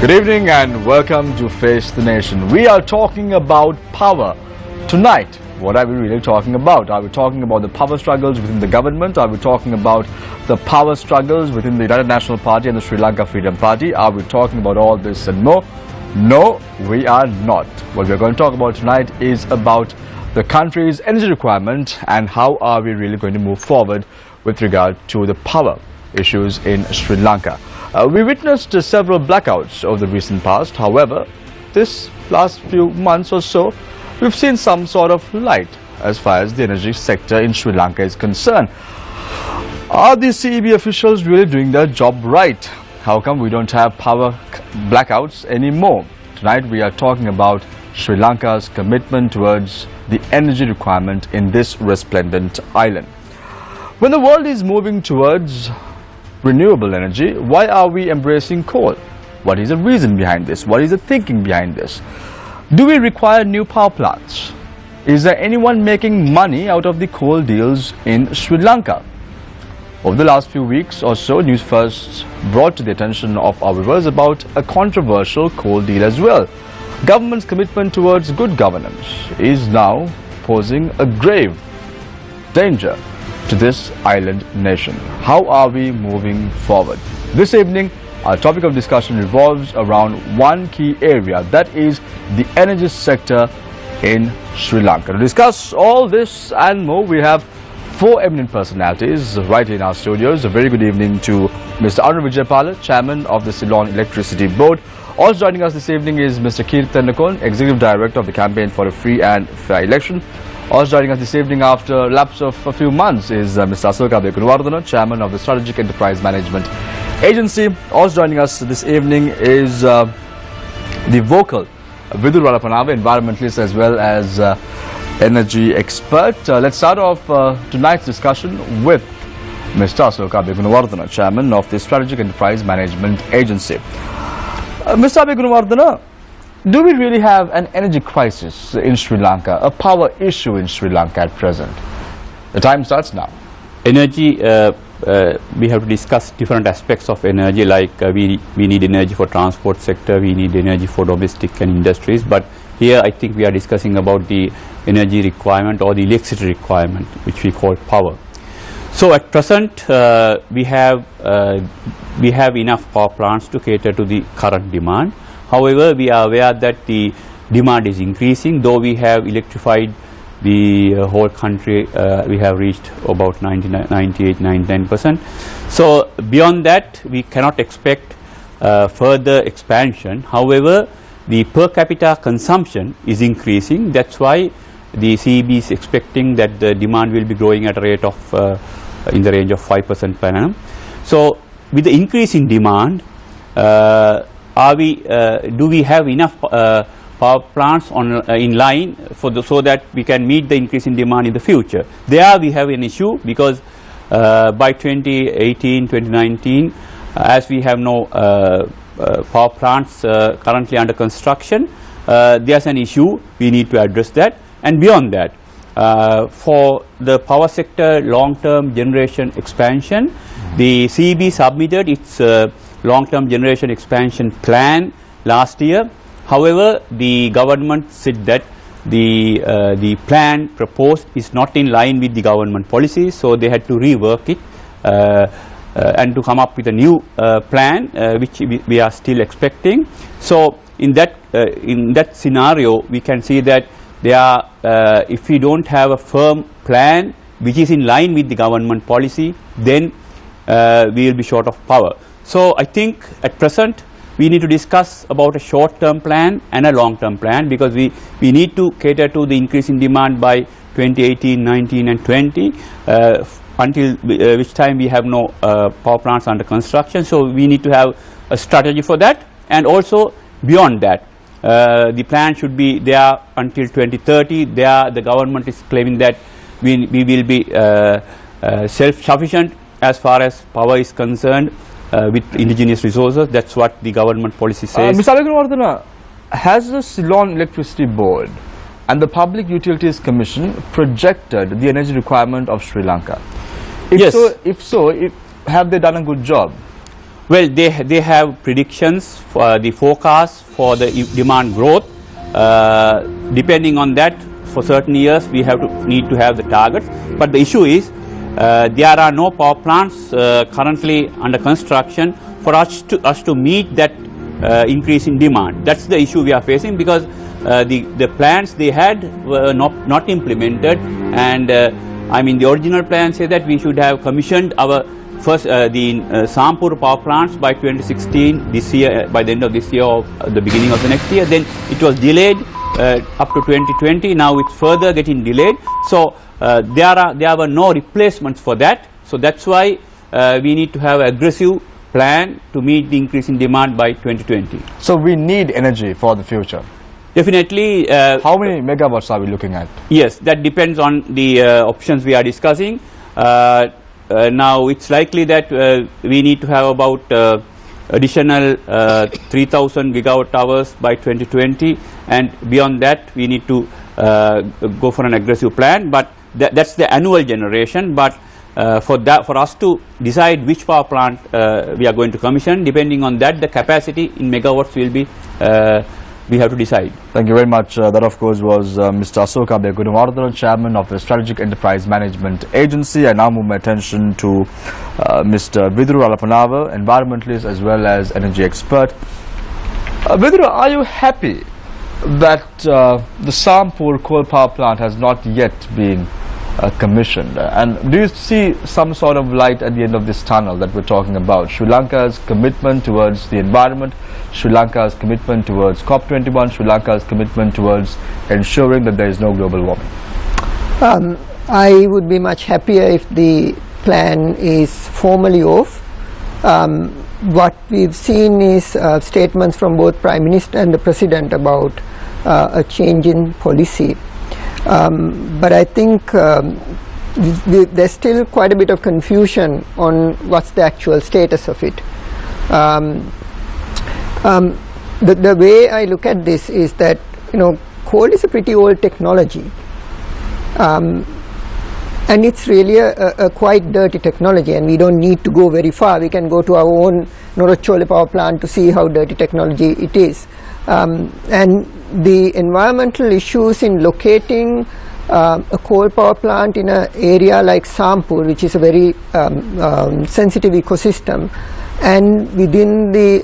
Good evening and welcome to Face the Nation. We are talking about power. Tonight, what are we really talking about? Are we talking about the power struggles within the government? Are we talking about the power struggles within the United National Party and the Sri Lanka Freedom Party? Are we talking about all this and more? No, we are not. What we are going to talk about tonight is about the country's energy requirement and how are we really going to move forward with regard to the power issues in Sri Lanka. We witnessed several blackouts over the recent past. However, this last few months or so, we've seen some sort of light as far as the energy sector in Sri Lanka is concerned. Are the CEB officials really doing their job right? How come we don't have power blackouts anymore? Tonight we are talking about Sri Lanka's commitment towards the energy requirement in this resplendent island. When the world is moving towards renewable energy, why are we embracing coal? What is the reason behind this? What is the thinking behind this? Do we require new power plants? Is there anyone making money out of the coal deals in Sri Lanka? Over the last few weeks or so, Newsfirst brought to the attention of our viewers about a controversial coal deal as well. Government's commitment towards good governance is now posing a grave danger to this island nation. How are we moving forward? This evening, our topic of discussion revolves around one key area, that is the energy sector in Sri Lanka. To discuss all this and more, we have four eminent personalities right here in our studios. A very good evening to Mr. Arun Vijaypala, Chairman of the Ceylon Electricity Board. Also joining us this evening is Mr. Kirtan Nakon, Executive Director of the Campaign for a Free and Fair Election. Also joining us this evening after a lapse of a few months is Mr. Asoka Gunawardana, Chairman of the Strategic Enterprise Management Agency. Also joining us this evening is the vocal Vidur Ralapanava, environmentalist as well as energy expert. Let's start off tonight's discussion with Mr. Asoka Gunawardana, Chairman of the Strategic Enterprise Management Agency. Mr. Gunawardana, do we really have an energy crisis in Sri Lanka, a power issue in Sri Lanka at present? The time starts now. Energy, we have to discuss different aspects of energy, like we need energy for transport sector, we need energy for domestic and industries, but here I think we are discussing about the energy requirement or the electricity requirement, which we call power. So at present we have enough power plants to cater to the current demand. However, we are aware that the demand is increasing, though we have electrified the whole country. We have reached about 98-99%. So beyond that, we cannot expect further expansion. However, the per capita consumption is increasing. That's why the CEB is expecting that the demand will be growing at a rate of in the range of 5% per annum. So with the increase in demand, do we have enough power plants in line so that we can meet the increase in demand in the future? There we have an issue because by 2018, 2019, as we have no power plants currently under construction, there's an issue. We need to address that. And beyond that, for the power sector long-term generation expansion, the CEB submitted its long-term generation expansion plan last year. However, the government said that the plan proposed is not in line with the government policy, so they had to rework it and to come up with a new plan, which we are still expecting. So in that scenario, we can see that if we don't have a firm plan which is in line with the government policy, then we will be short of power. So I think at present we need to discuss about a short-term plan and a long-term plan, because we need to cater to the increase in demand by 2018, 19 and 20, until which time we have no power plants under construction. So we need to have a strategy for that, and also beyond that the plan should be there until 2030. There the government is claiming that we will be self-sufficient as far as power is concerned with indigenous resources. That's what the government policy says. Mr. Gunawardana, has the Ceylon Electricity Board and the Public Utilities Commission projected the energy requirement of Sri Lanka? If Yes. Have they done a good job? Well, they have predictions for the forecast for the demand growth. Depending on that, for certain years we need to have the targets. But the issue is there are no power plants currently under construction for us to meet that increase in demand. That's the issue we are facing, because the plans they had were not implemented, and I mean the original plan said that we should have commissioned our first the Sampur power plants by 2016, this year, by the end of this year or the beginning of the next year. Then it was delayed up to 2020. Now it's further getting delayed. So there were no replacements for that. So that's why we need to have an aggressive plan to meet the increase in demand by 2020. So we need energy for the future. Definitely. How many megawatts are we looking at? Yes, that depends on the options we are discussing. Now it's likely that we need to have about additional 3,000 gigawatt hours by 2020, and beyond that we need to go for an aggressive plan. But that's the annual generation. But for us to decide which power plant we are going to commission, depending on that, the capacity in megawatts will be we have to decide. Thank you very much. That of course was Mr. Asoka Begudumardhan, Chairman of the Strategic Enterprise Management Agency. I now move my attention to Mr. Viduru Alapanava, environmentalist as well as energy expert. Viduru, are you happy that the Sampur coal power plant has not yet been commissioned? And do you see some sort of light at the end of this tunnel that we're talking about? Sri Lanka's commitment towards the environment, Sri Lanka's commitment towards COP21, Sri Lanka's commitment towards ensuring that there is no global warming. I would be much happier if the plan is formally off. What we've seen is statements from both Prime Minister and the President about a change in policy. But I think there's still quite a bit of confusion on what's the actual status of it. The way I look at this is that, you know, coal is a pretty old technology, and it's really a quite dirty technology, and we don't need to go very far. We can go to our own Norachole power plant to see how dirty technology it is. And the environmental issues in locating a coal power plant in an area like Sampur, which is a very sensitive ecosystem, and within the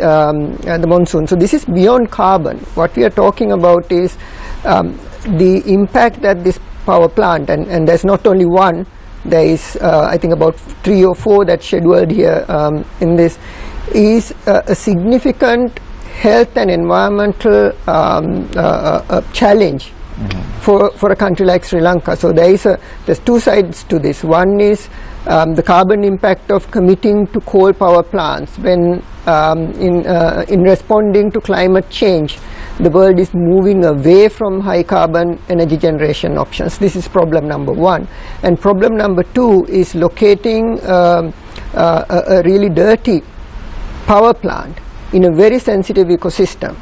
monsoon. So this is beyond carbon. What we are talking about is the impact that this power plant, and there's not only one, there is I think about 3 or 4 that's scheduled here in this, is a significant health and environmental challenge for a country like Sri Lanka. So there's 2 sides to this. One is the carbon impact of committing to coal power plants when in responding to climate change, the world is moving away from high carbon energy generation options. This is problem number 1. And problem number 2 is locating a really dirty power plant in a very sensitive ecosystem,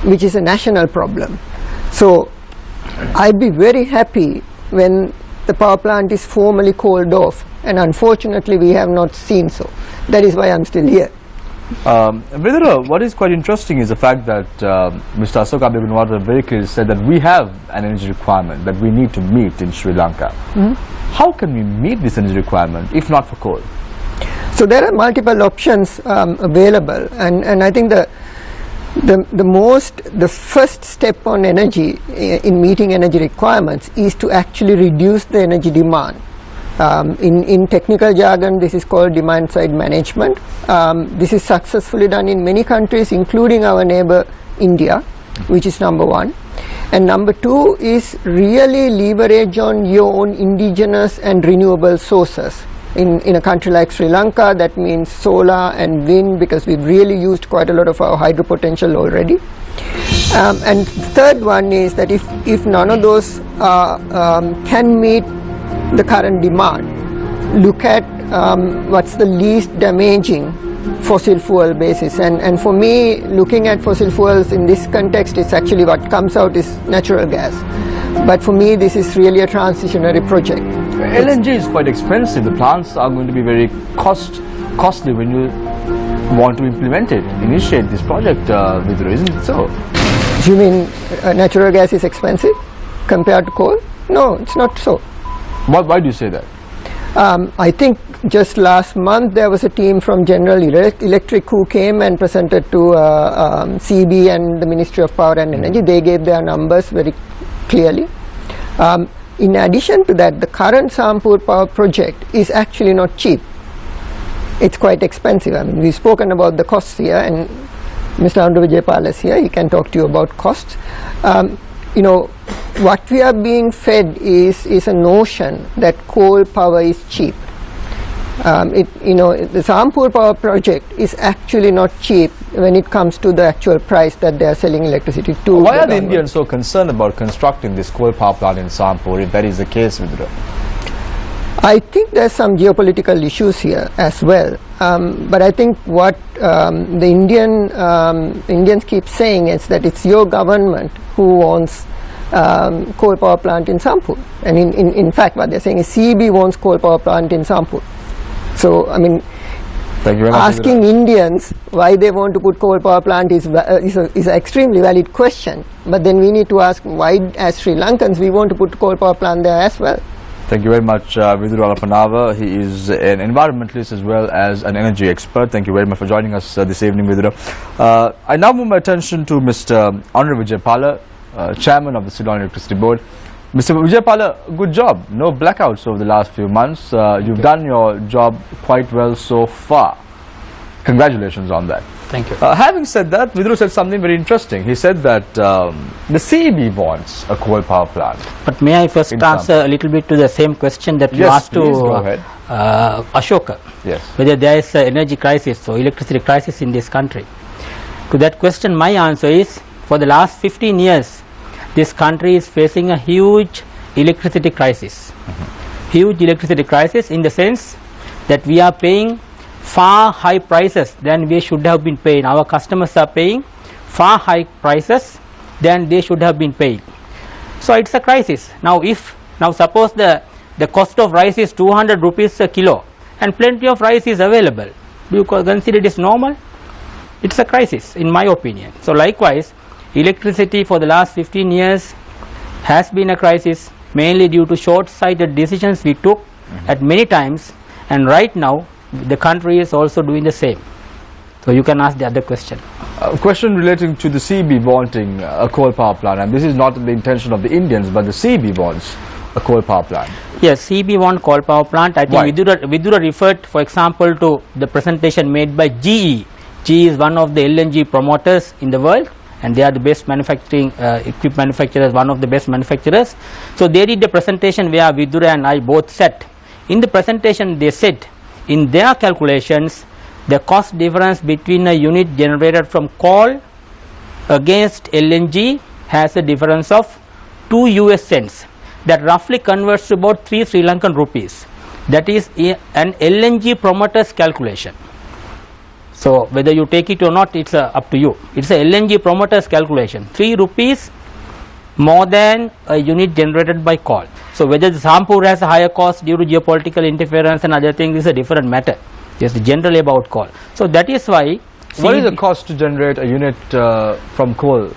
which is a national problem. So I'd be very happy when the power plant is formally called off, and unfortunately we have not seen so. That is why I'm still here. Vidura, what is quite interesting is the fact that Mr. Asoka Begudumardhan very clearly said that we have an energy requirement that we need to meet in Sri Lanka. How can we meet this energy requirement if not for coal? So there are multiple options available, and I think the first step on energy in meeting energy requirements is to actually reduce the energy demand. In technical jargon, this is called demand side management. This is successfully done in many countries, including our neighbor India, which is number 1. And number 2 is really leverage on your own indigenous and renewable sources. In a country like Sri Lanka, that means solar and wind, because we've really used quite a lot of our hydro potential already. And the third one is that if none of those can meet the current demand, look at what's the least damaging fossil fuel basis. And for me, looking at fossil fuels in this context, it's actually what comes out is natural gas. But for me, this is really a transitionary project. LNG is quite expensive. The plants are going to be very costly when you want to implement it, initiate this project, Vidura, isn't it so? Do you mean natural gas is expensive compared to coal? No, it's not so. Why do you say that? I think just last month there was a team from General Electric who came and presented to CB and the Ministry of Power and Energy. They gave their numbers very clearly. In addition to that, the current Sampur power project is actually not cheap. It's quite expensive. I mean, we've spoken about the costs here, and Mr. Andrew Vijaypal is here. He can talk to you about costs. You know, what we are being fed is a notion that coal power is cheap. You know, the Sampur power project is actually not cheap when it comes to the actual price that they are selling electricity to. Why are the Indians so concerned about constructing this coal power plant in Sampur, if that is the case, Vidura? I think there's some geopolitical issues here as well. But I think what the Indians keep saying is that it's your government who wants coal power plant in Sampur. And in fact, what they're saying is CB wants coal power plant in Sampur. So, I mean, Thank you very much, asking Indians why they want to put coal power plant is an extremely valid question. But then we need to ask why, as Sri Lankans, we want to put coal power plant there as well. Thank you very much, Vidura Alapanava. He is an environmentalist as well as an energy expert. Thank you very much for joining us this evening, Vidura. I now move my attention to Mr. Andrew Vijaypala, Chairman of the Ceylon Electricity Board. Mr. Vijaypala, good job. No blackouts over the last few months. You've done your job quite well so far. Congratulations on that. Thank you. Having said that, Vidura said something very interesting. He said that the CEB wants a coal power plant. But may I first answer a little bit to the same question that you asked to Ashoka? Yes. Whether there is an energy crisis or electricity crisis in this country. To that question, my answer is, for the last 15 years, this country is facing a huge electricity crisis. Huge electricity crisis in the sense that we are paying far high prices than we should have been paying. Our customers are paying far high prices than they should have been paying. So it's a crisis. Now suppose the cost of rice is 200 rupees a kilo and plenty of rice is available. Do you consider it is normal? It's a crisis in my opinion. So likewise, electricity for the last 15 years has been a crisis, mainly due to short-sighted decisions we took at many times, and right now the country is also doing the same. So you can ask the other question. A question relating to the CB wanting a coal power plant, and this is not the intention of the Indians, but the CB wants a coal power plant. Yes, CB want coal power plant. I think Vidura referred, for example, to the presentation made by GE. GE is one of the LNG promoters in the world, and they are the best manufacturing equipment manufacturers, one of the best manufacturers. So they did the presentation where Vidura and I both sat. In the presentation they said, in their calculations, the cost difference between a unit generated from coal against LNG has a difference of 2 US cents. That roughly converts to about 3 Sri Lankan rupees. That is an LNG promoter's calculation. So whether you take it or not, it's up to you. It's a LNG promoter's calculation. 3 rupees more than a unit generated by coal. So whether the Sampur has a higher cost due to geopolitical interference and other things is a different matter. Just generally about coal. So that is why. What is the cost to generate a unit from coal?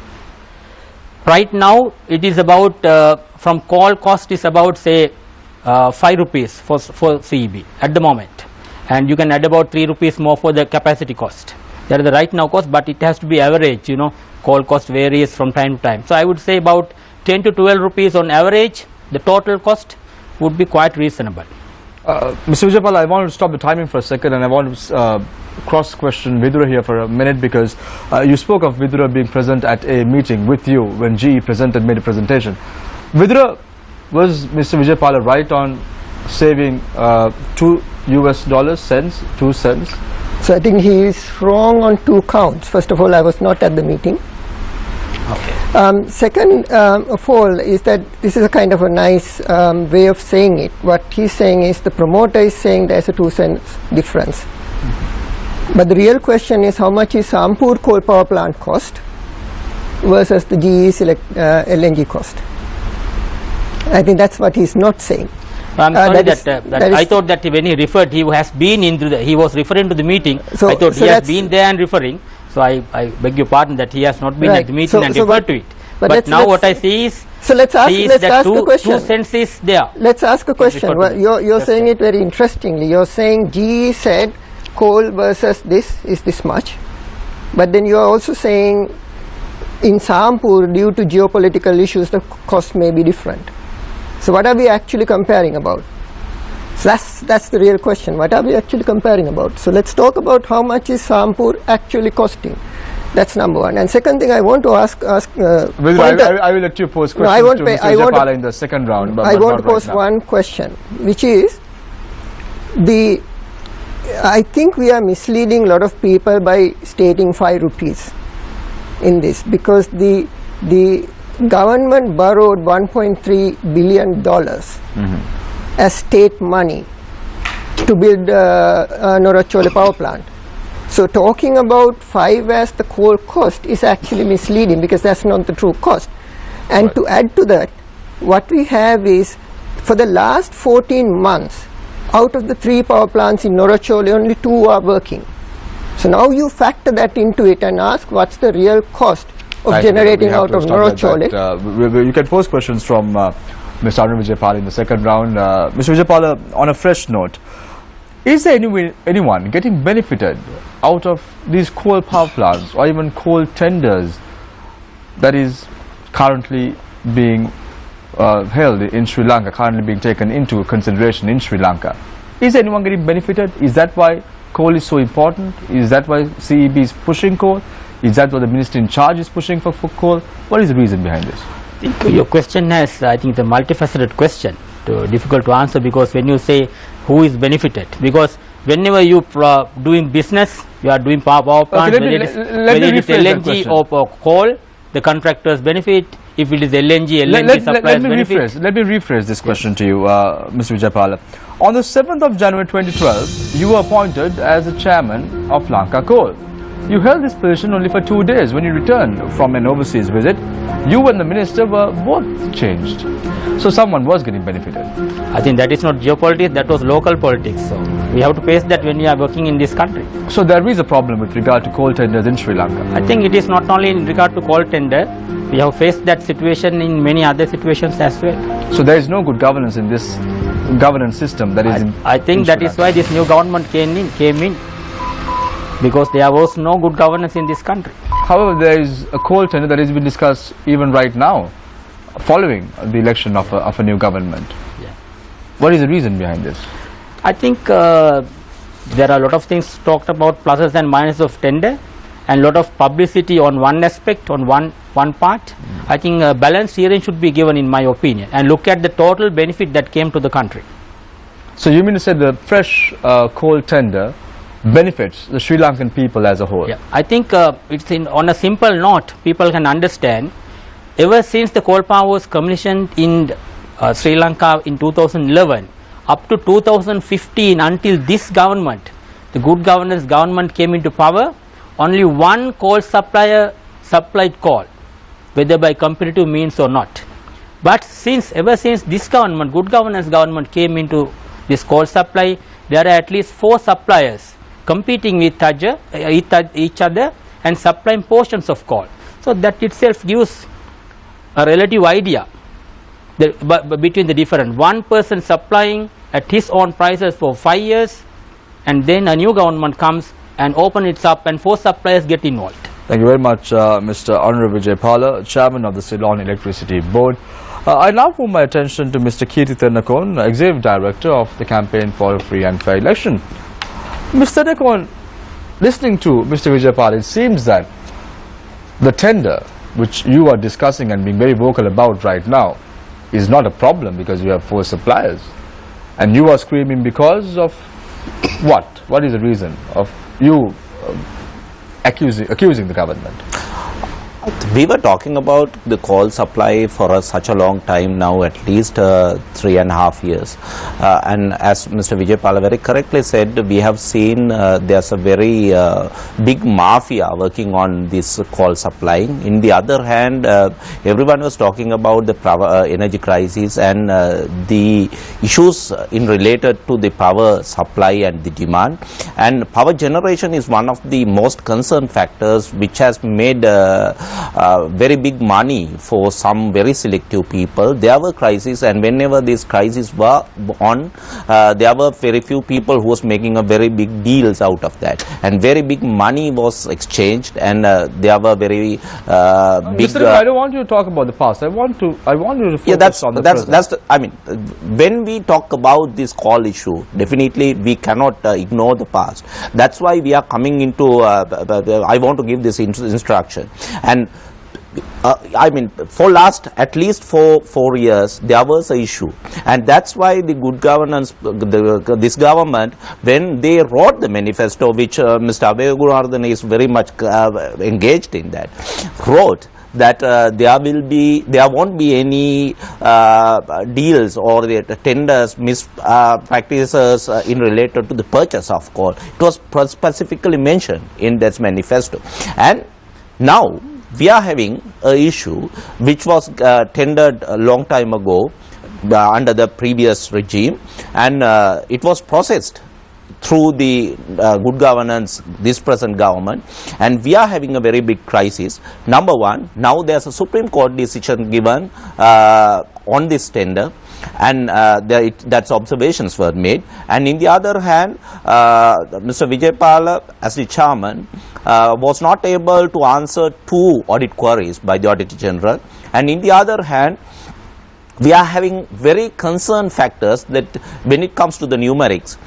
Right now it is about from coal cost is about say 5 rupees for CEB at the moment. And you can add about 3 rupees more for the capacity cost. That is the right now cost, but it has to be average, you know, coal cost varies from time to time. So I would say about 10 to 12 rupees on average, the total cost would be quite reasonable. Mr. Vijaypala, I want to stop the timing for a second, and I want to cross-question Vidura here for a minute, because you spoke of Vidura being present at a meeting with you when GE made a presentation. Vidura, was Mr. Vijaypala right on saving 2 cents? So I think he is wrong on 2 counts. First of all, I was not at the meeting. Okay. Second of all is that this is a kind of a nice way of saying it. What he's saying is the promoter is saying there's a 2 cents difference. But the real question is how much is Sampur coal power plant cost versus the GE's LNG cost. I think that's what he's not saying. I'm sorry that that is I thought that when he referred, he has been into he was referring to the meeting. So- I thought so he has that's- been there and referring. So I beg your pardon that he has not been Right. at the meeting So- and so referred but- to it. but But let's- now let's- what I see is, So let's ask that a question. two cents is there. Let's ask a question. refer to Well, you're Yes, saying sir. it very interestingly. You're saying GE said coal versus this is this much, but then you're also saying in Sampur, due to geopolitical issues, the cost may be different. So what are we actually comparing about? So that's the real question. What are we actually comparing about? So let's talk about how much is Sampur actually costing. That's number one. And second thing I want to ask I will let you pose questions I won't to pay- Mr. I want to- Vijaypala in the second round. But I but want not to pose right now. one question, which is I think we are misleading a lot of people by stating 5 rupees in this, because the government borrowed $1.3 billion as state money to build Norachole power plant. So talking about 5 as the coal cost is actually misleading, because that's not the true cost. And Right. to add to that, what we have is, for the last 14 months, out of the 3 power plants in Norachole, only 2 are working. So now you factor that into it and ask what's the real cost of Thank you. generating We have out to of stop at Norachole. that. You can pose questions from Mr. Arun Vijaypala in the second round. Mr. Vijaypala, on a fresh note, is there anyone getting benefited out of these coal power plants or even coal tenders that is currently being held in Sri Lanka, currently being taken into consideration in Sri Lanka? Is anyone getting benefited? Is that why coal is so important? Is that why CEB is pushing coal? Is that why the minister in charge is pushing for coal? What is the reason behind this? Your question has, I think, the multifaceted question, difficult to answer, because when you say who is benefited, because whenever you doing business, you are doing power plants, let me whether it is rephrase that LNG question. or coal, the contractors benefit. If it is LNG suppliers benefit. Let me rephrase this question to you, Mr. Vijaypala. On the 7th of January 2012, you were appointed as the chairman of Lanka Coal. You held this position only for 2 days. When you returned from an overseas visit, you and the minister were both changed. So someone was getting benefited. I think that is not geopolitics, that was local politics. So we have to face that when we are working in this country. So there is a problem with regard to coal tenders in Sri Lanka. I think it is not only in regard to coal tender, we have faced that situation in many other situations as well. So there is no good governance in this governance system that is in I think in that Sri is Lanka. why this new government came in, because there was no good governance in this country. However, there is a coal tender that has been discussed even right now, following the election of a new government. Yeah. What is the reason behind this? I think there are a lot of things talked about, pluses and minuses of tender, and a lot of publicity on one aspect, on one part. I think a balanced hearing should be given, in my opinion, and look at the total benefit that came to the country. So you mean to say the fresh coal tender benefits the Sri Lankan people as a whole? Yeah, I think it's on a simple note, people can understand. Ever since the coal power was commissioned in Sri Lanka in 2011, up to 2015, until this government, the good governance government came into power, only one coal supplier supplied coal, whether by competitive means or not. But ever since this government, good governance government, came into this coal supply, there are at least 4 suppliers competing with each other and supplying portions of coal. So that itself gives a relative idea between the different. One person supplying at his own prices for 5 years, and then a new government comes and open it up and 4 suppliers get involved. Thank you very much, Mr. Arun Vijaypala, Chairman of the Ceylon Electricity Board. I now move my attention to Mr. Kirti Ternakon, Executive Director of the Campaign for a Free and Fair Election. Mr. Ternakon, listening to Mr. Vijaypala, it seems that the tender which you are discussing and being very vocal about right now is not a problem, because you have 4 suppliers, and you are screaming because of what? What is the reason of you accusing the government? We were talking about the coal supply for such a long time now, at least 3.5 years. And as Mr. Vijaypala very correctly said, we have seen there's a very big mafia working on this coal supplying. In the other hand, everyone was talking about the energy crisis and the issues in related to the power supply and the demand. And power generation is one of the most concerned factors which has made very big money for some very selective people. There were crises, and whenever these crises were on, there were very few people who was making a very big deals out of that, and very big money was exchanged, and there were very big. Mr. I don't want you to talk about the past. I want you to focus on the present. I mean, when we talk about this coal issue, definitely we cannot ignore the past. That's why we are coming into. I want to give this instruction. And I mean, for last at least 4 years there was an issue, and that's why the good governance, this government, when they wrote the manifesto, which Mr. Abeyagurnardhan is very much engaged in that, wrote that there won't be any deals or the tenders practices in related to the purchase of coal. It was specifically mentioned in that manifesto. And now we are having an issue which was tendered a long time ago under the previous regime, and it was processed through the good governance, this present government, and we are having a very big crisis. Number one, now there's a Supreme Court decision given on this tender, and that's observations were made. And in the other hand, Mr. Vijaypala, as the chairman, was not able to answer 2 audit queries by the Auditor General. And in the other hand, we are having very concerned factors that when it comes to the numerics,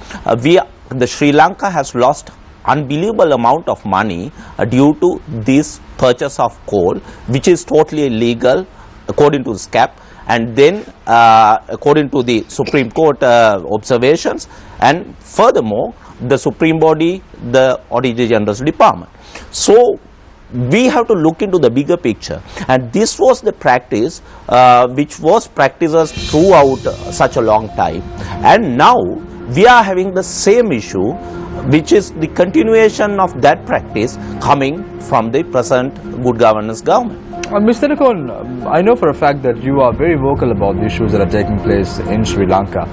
the Sri Lanka has lost unbelievable amount of money due to this purchase of coal, which is totally illegal according to the SCAP, and then according to the Supreme Court observations, and furthermore the Supreme Body, the Auditor General's Department. So we have to look into the bigger picture, and this was the practice which was practiced throughout such a long time, and now we are having the same issue, which is the continuation of that practice coming from the present good governance government. Mr. Nikon, I know for a fact that you are very vocal about the issues that are taking place in Sri Lanka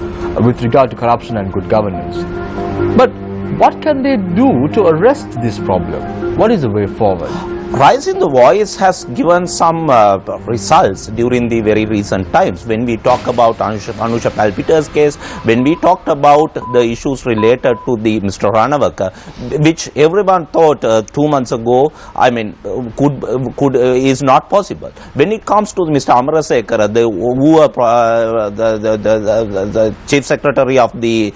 with regard to corruption and good governance. But what can they do to arrest this problem? What is the way forward? Raising the voice has given some results during the very recent times. When we talk about Anusha Palpiter's case, when we talked about the issues related to the Mr. Ranawaka, which everyone thought 2 months ago, I mean, is not possible. When it comes to Mr. Amarasekara, the Chief Secretary of the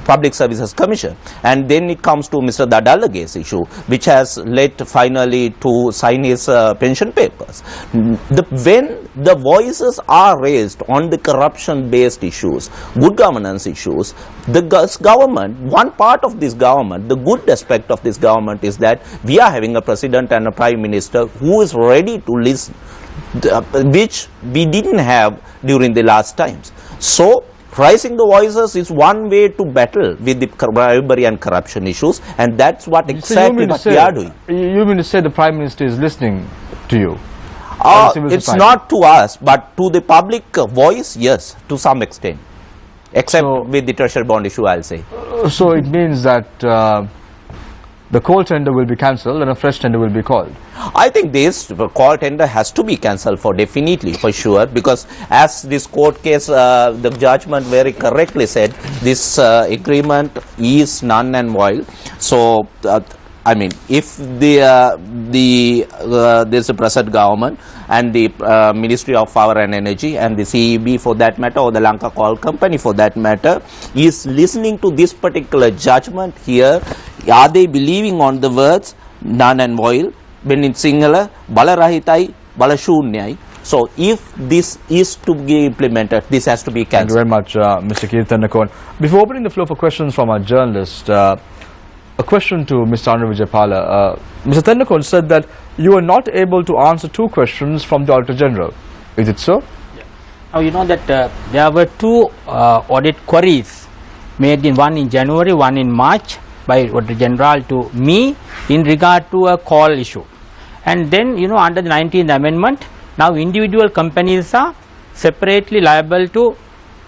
Public Services Commission, and then it comes to Mr. Dadalage's issue, which has led finally to sign his pension papers. When the voices are raised on the corruption-based issues, good governance issues, the government, one part of this government, the good aspect of this government is that we are having a president and a prime minister who is ready to listen, which we didn't have during the last times. So raising the voices is one way to battle with the bribery and corruption issues, and that's what exactly what we are doing. You mean to say the Prime Minister is listening to you? It's not to us, but to the public voice, yes, to some extent. Except with the treasury bond issue, I'll say. So it means that the coal tender will be cancelled and a fresh tender will be called. I think this coal tender has to be cancelled for sure, because as this court case, the judgment very correctly said, this agreement is null and void. So I mean, if this present government and the Ministry of Power and Energy and the CEB for that matter, or the Lanka Coal Company for that matter, is listening to this particular judgment here, are they believing on the words null and void, when in Sinhala balarahitai balashunyai? So if this is to be implemented, this has to be cancelled. Thank you very much, Mr. Kirthanakon. Before opening the floor for questions from our journalist, a question to Mr. Anu Vijaypala. Mr. Thanakon said that you were not able to answer 2 questions from the Auditor General. Is it so? Now you know that there were 2 audit queries made, one in January, one in March, by Auditor General to me in regard to a call issue. And then, you know, under the 19th Amendment, now individual companies are separately liable to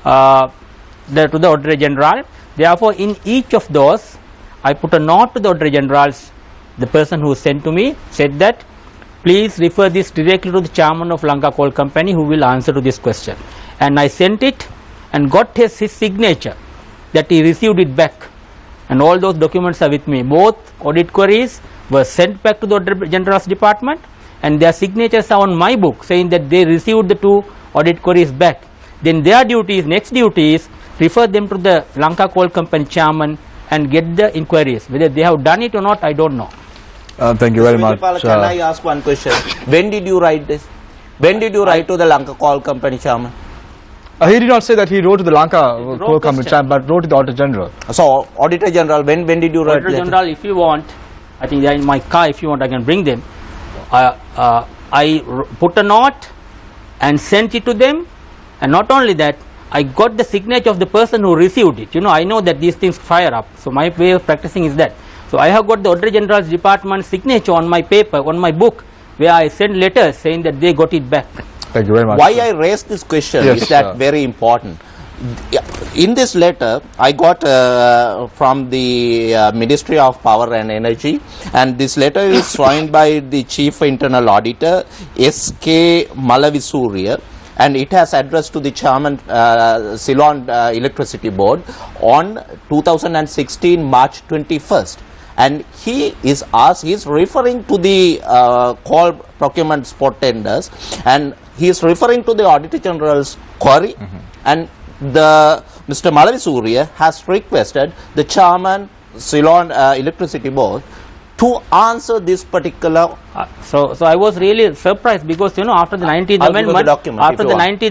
the Auditor General. Therefore, in each of those, I put a note to the Auditor General's, the person who sent to me said that please refer this directly to the chairman of Lanka Coal Company who will answer to this question. And I sent it and got his signature that he received it back, and all those documents are with me. Both audit queries were sent back to the Auditor General's department, and their signatures are on my book saying that they received the 2 audit queries back. Then their next duty is refer them to the Lanka Coal Company chairman and get the inquiries. Whether they have done it or not, I don't know. Thank you very much. Can I ask one question? When did you write this? When did you write to the Lanka Coal Company chairman? He did not say that he wrote to the Lanka Coal Company chairman, but wrote to the Auditor General. So, Auditor General, when did you write? Auditor General, if you want, I think they are in my car. If you want, I can bring them. I put a note and sent it to them, and not only that, I got the signature of the person who received it. You know, I know that these things fire up, so my way of practicing is that. So I have got the Auditor General's department signature on my paper, on my book, where I send letters saying that they got it back. Thank you very much. Why I raised this question is that very important. In this letter, I got from the Ministry of Power and Energy, and this letter is signed by the Chief Internal Auditor, S.K. Malavisuriya, and it has addressed to the Chairman Ceylon Electricity Board on 2016 March 21st. And he is referring to the coal procurement spot tenders, and he is referring to the Auditor General's query, and Mr. Malavisuriya has requested the Chairman Ceylon Electricity Board to answer this particular. So I was really surprised, because you know, after the 19th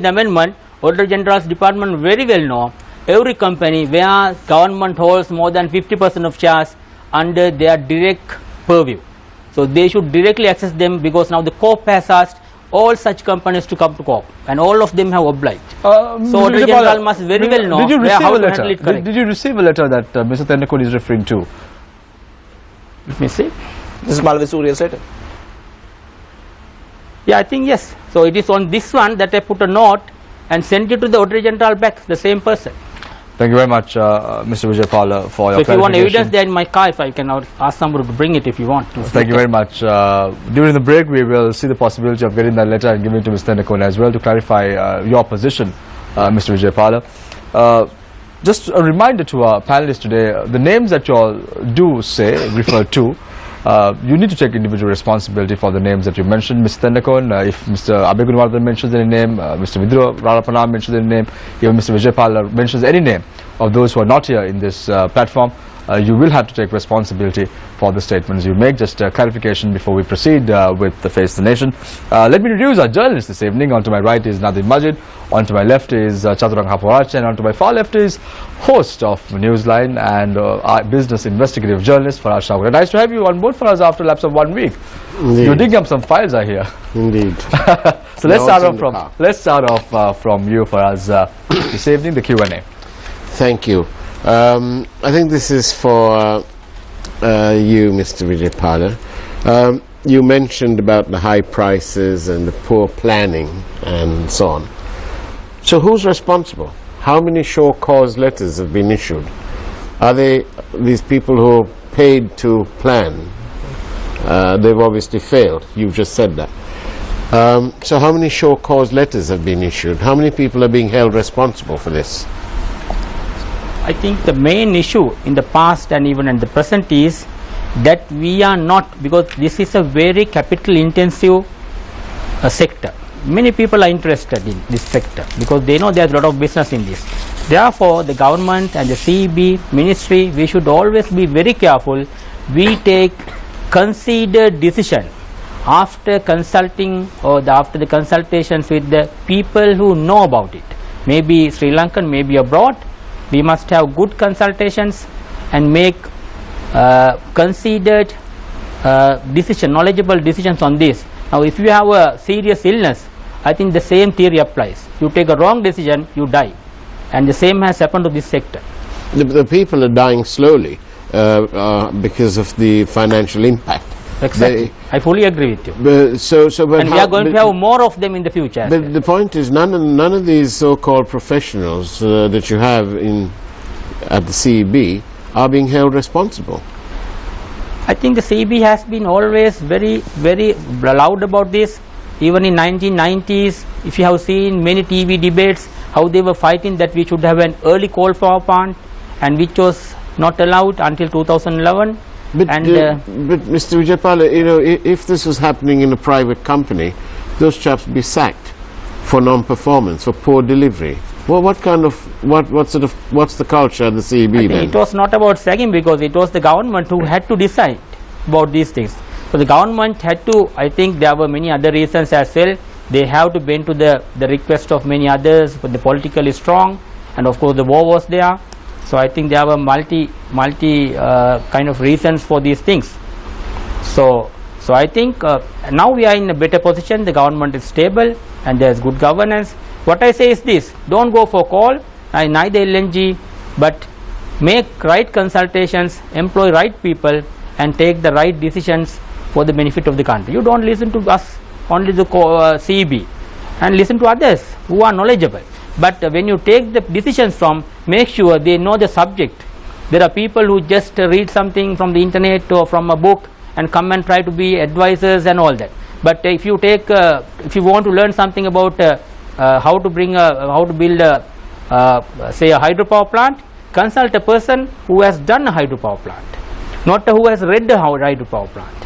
Amendment, Auditor General's department very well know every company where government holds more than 50% of shares under their direct purview. So they should directly access them, because now the COP has asked all such companies to come to COP, and all of them have obliged. So Auditor General must very well know how to handle it correctly. Did you receive a letter that Mr. Tendekon is referring to? Let me see. This is Malavisuriya's letter. Yeah, I think yes. So it is on this one that I put a note and sent it to the Auditor General back, the same person. Thank you very much, Mr. Vijaypala, for your clarification. So if you want evidence, there in my car, if I can ask somebody to bring it if you want. Thank you very much. During the break, we will see the possibility of getting that letter and giving it to Mr. Tendekon as well to clarify your position, Mr. Vijaypala. Just a reminder to our panelists today, the names that you all do say, refer to, you need to take individual responsibility for the names that you mentioned. Mr. Tendekon, if Mr. Abegunwardhan mentions any name, Mr. Vidura Rarapana mentions any name, even Mr. Vijaypala mentions any name of those who are not here in this platform, you will have to take responsibility for the statements you make. Just clarification before we proceed with the Face the Nation. Let me introduce our journalists this evening. On to my right is Nadim Majid, on to my left is Chaturang Haporach, and on to my far left is host of Newsline and our business investigative journalist Faraz Shahwar. Nice to have you on board, Faraz, after a lapse of 1 week. Indeed. You're digging up some files, I hear. Indeed. So let's start off from you, Faraz, this evening, the Q&A. Thank you. I think this is for you, Mr. Vijaypala. You mentioned about the high prices and the poor planning and so on. So who's responsible? How many show cause letters have been issued? Are they these people who are paid to plan? They've obviously failed. You've just said that. So how many show cause letters have been issued? How many people are being held responsible for this? I think the main issue in the past and even in the present is that we are not, because this is a very capital intensive sector. Many people are interested in this sector because they know there is a lot of business in this. Therefore, the government and the CEB ministry, we should always be very careful. We take considered decision after consulting or after the consultations with the people who know about it. Maybe Sri Lankan, maybe abroad. We must have good consultations and make considered knowledgeable decisions on this. Now if you have a serious illness, I think the same theory applies. You take a wrong decision, you die, and the same has happened to this sector. The people are dying slowly because of the financial impact. Exactly. I fully agree with you. But and we are going to have more of them in the future. But the point is, none of these so-called professionals that you have at the CEB are being held responsible. I think the CEB has been always very loud about this. Even in 1990s, if you have seen many TV debates, how they were fighting that we should have an early coal power plant, and which was not allowed until 2011. But Mr. Vijaypala, you know, if this was happening in a private company, those chaps would be sacked for non-performance, for poor delivery. Well, what's the culture at the CEB then? It was not about sacking, because it was the government who had to decide about these things. So the government had to, I think there were many other reasons as well. They have to bend to the request of many others, but the politically strong, and of course the war was there. So I think there were multi kind of reasons for these things. So I think now we are in a better position. The government is stable and there is good governance. What I say is this: don't go for coal, neither LNG, but make right consultations, employ right people, and take the right decisions for the benefit of the country. You don't listen to us, only the CEB, and listen to others who are knowledgeable. But when you take the decisions from, make sure they know the subject. There are people who just read something from the internet or from a book and come and try to be advisors and all that. But if you take, if you want to learn something about how to build say a hydropower plant, consult a person who has done a hydropower plant, not who has read a hydropower plant.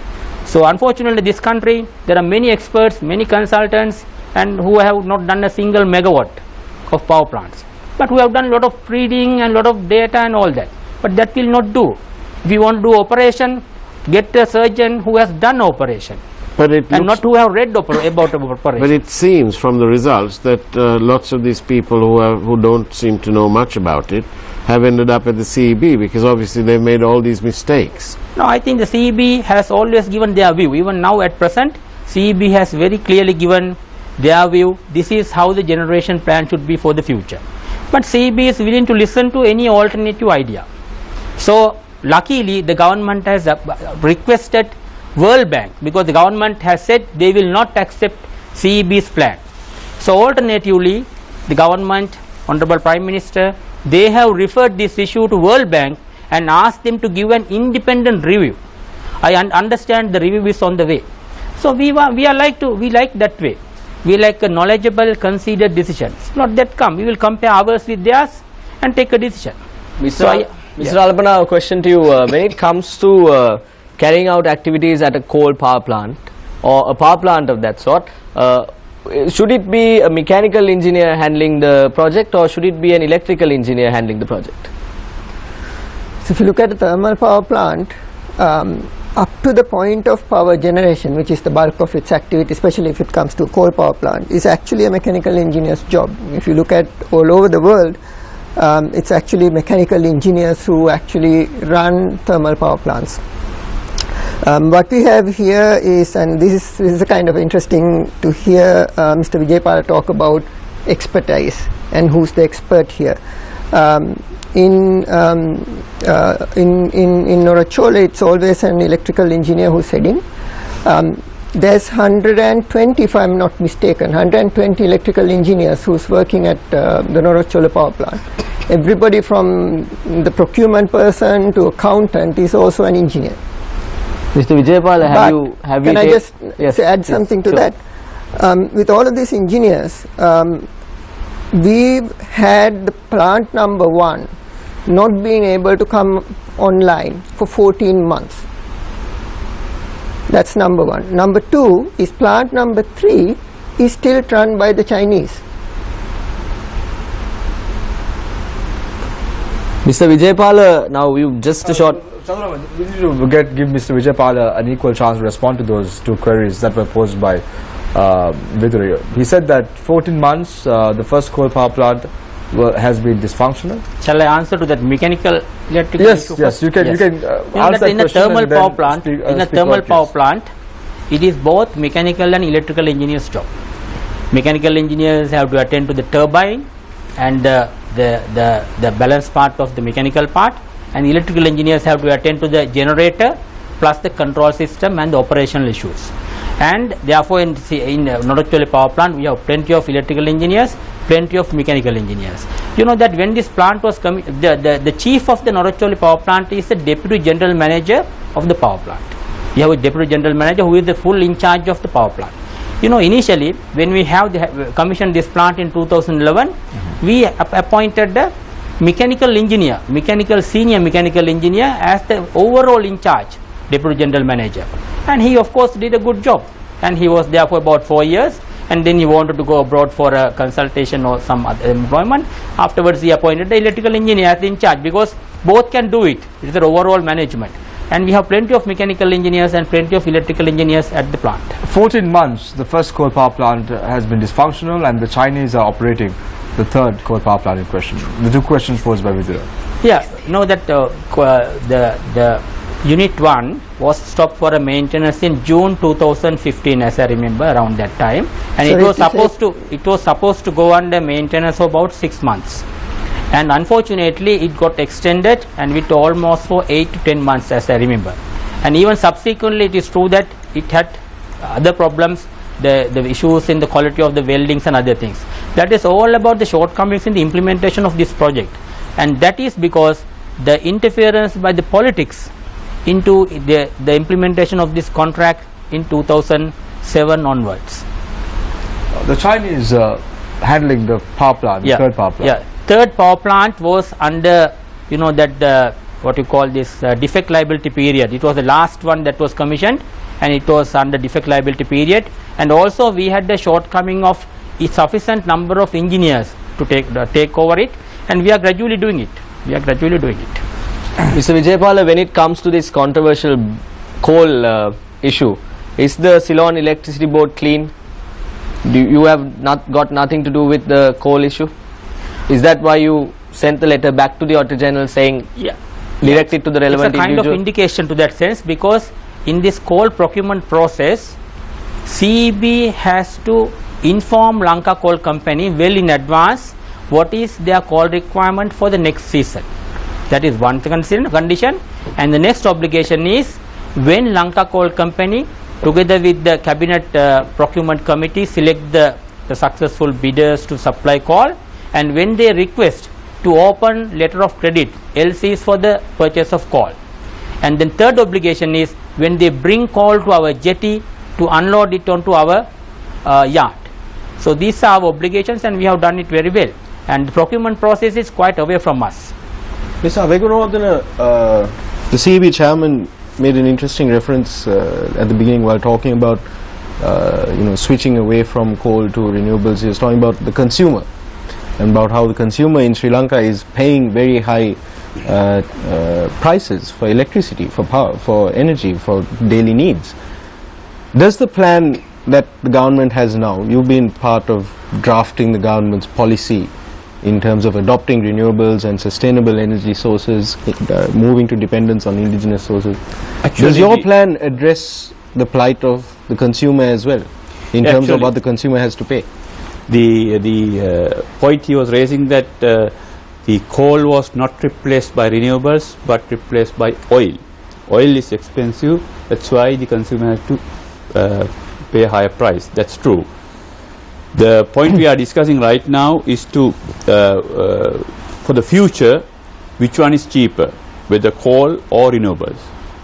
So unfortunately, this country, there are many experts, many consultants, and who have not done a single megawatt of power plants, but we have done a lot of reading and a lot of data and all that, but that will not do. If you want to do operation, get a surgeon who has done operation, and not who have read about operation. But it seems from the results that lots of these people who don't seem to know much about it have ended up at the CEB, because obviously they've made all these mistakes. No, I think the CEB has always given their view. Even now at present, CEB has very clearly given their view. This is how the generation plan should be for the future. But CEB is willing to listen to any alternative idea. So luckily the government has requested World Bank, because the government has said they will not accept CEB's plan. So alternatively, the government, Honorable Prime Minister, they have referred this issue to World Bank and asked them to give an independent review. I understand the review is on the way. So we like that way. We like a knowledgeable, considered decisions. Not that come. We will compare ours with theirs and take a decision. Mr. Alapana, a question to you. When it comes to carrying out activities at a coal power plant or a power plant of that sort, should it be a mechanical engineer handling the project, or should it be an electrical engineer handling the project? So if you look at a thermal power plant, up to the point of power generation, which is the bulk of its activity, especially if it comes to a coal power plant, is actually a mechanical engineer's job. If you look at all over the world, it's actually mechanical engineers who actually run thermal power plants. What we have here is, and this is a kind of interesting to hear Mr. Vijaypala talk about expertise and who's the expert here. In Norachole, it's always an electrical engineer who's heading. There's 120, if I'm not mistaken, 120 electrical engineers who's working at the Norachole power plant. Everybody from the procurement person to accountant is also an engineer. Mr. Vijaypala, can I just add something to that? With all of these engineers, we've had the plant number 1 not being able to come online for 14 months. That's number 1. Number 2 is plant number 3 is still run by the Chinese. Mr. Vijaypala, now you just a short... We need to give Mr. Vijaypala an equal chance to respond to those two queries that were posed by Viduri. He said that 14 months, the first coal power plant has been dysfunctional? Shall I answer to that mechanical electrical Yes, issue yes, first? you can Yes. answer that In a question thermal and then power plant, speak- in a speak thermal about power this. plant, it is both mechanical and electrical engineers' job. Mechanical engineers have to attend to the turbine and the balance part of the mechanical part, and electrical engineers have to attend to the generator plus the control system and the operational issues. And therefore, in Noracholi power plant, we have plenty of electrical engineers, plenty of mechanical engineers. You know that when this plant was coming, the chief of the Noracholi power plant is the deputy general manager of the power plant. We have a deputy general manager who is the full in charge of the power plant. You know, initially when we have commissioned this plant in 2011, we appointed the mechanical engineer, senior mechanical engineer as the overall in charge deputy general manager, and he of course did a good job, and he was there for about 4 years, and then he wanted to go abroad for a consultation or some other employment. Afterwards he appointed the electrical engineer as the in charge, because both can do it. It is the overall management, and we have plenty of mechanical engineers and plenty of electrical engineers at the plant. 14 months, the first coal power plant has been dysfunctional, and the Chinese are operating the third coal power plant in question. The two questions posed by Vidura. Yeah, you know that the Unit 1 was stopped for a maintenance in June 2015, as I remember, around that time, and Sorry, it was supposed to go under maintenance for about 6 months, and unfortunately it got extended and with almost for 8 to 10 months, as I remember. And even subsequently it is true that it had other problems, the issues in the quality of the weldings and other things. That is all about the shortcomings in the implementation of this project, and that is because the interference by the politics into the implementation of this contract in 2007 onwards. The Chinese handling the power plant, the third power plant. Yeah, third power plant was under, you know, that what you call this defect liability period. It was the last one that was commissioned, and it was under defect liability period, and also we had the shortcoming of a sufficient number of engineers to take over it, and we are gradually doing it. Mr. Vijaypala, when it comes to this controversial coal issue, is the Ceylon Electricity Board clean? You have got nothing to do with the coal issue? Is that why you sent the letter back to the Auditor General saying, direct it to the relevant It's a kind individual? of indication to that sense, because in this coal procurement process, CEB has to inform Lanka Coal Company well in advance what is their coal requirement for the next season. That is one condition, and the next obligation is when Lanka Coal Company together with the Cabinet Procurement Committee select the successful bidders to supply coal, and when they request to open letter of credit LCs for the purchase of coal. And then third obligation is when they bring coal to our jetty to unload it onto our yard. So these are our obligations, and we have done it very well, and the procurement process is quite away from us. Mr. Avegunodana, the CEB chairman made an interesting reference at the beginning while talking about switching away from coal to renewables. He was talking about the consumer and about how the consumer in Sri Lanka is paying very high prices for electricity, for power, for energy, for daily needs. Does the plan that the government has now, you've been part of drafting the government's policy in terms of adopting renewables and sustainable energy sources, moving to dependence on indigenous sources. Actually, does your plan address the plight of the consumer as well, in terms of what the consumer has to pay? The point he was raising, that the coal was not replaced by renewables but replaced by oil. Oil is expensive, that's why the consumer has to pay a higher price. That's true. The point we are discussing right now is to for the future, which one is cheaper, whether coal or renewables.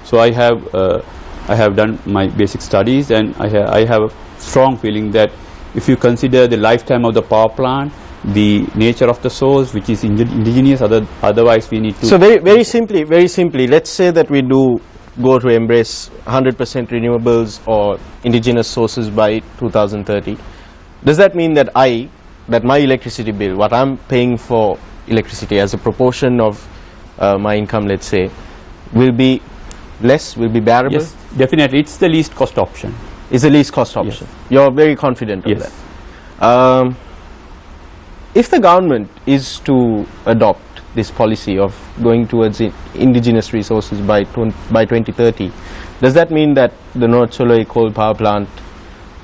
So I have done my basic studies, and I have a strong feeling that if you consider the lifetime of the power plant, the nature of the source, which is indigenous, otherwise we need to. So very simply, let's say that we do go to embrace 100% renewables or indigenous sources by 2030. Does that mean that my electricity bill, what I'm paying for electricity as a proportion of my income, let's say, will be less, will be bearable? Yes, definitely. It's the least cost option. It's the least cost option. Yes. You're very confident of Yes. that. if the government is to adopt this policy of going towards indigenous resources by 2030, does that mean that the Newsfirst.lk coal power plant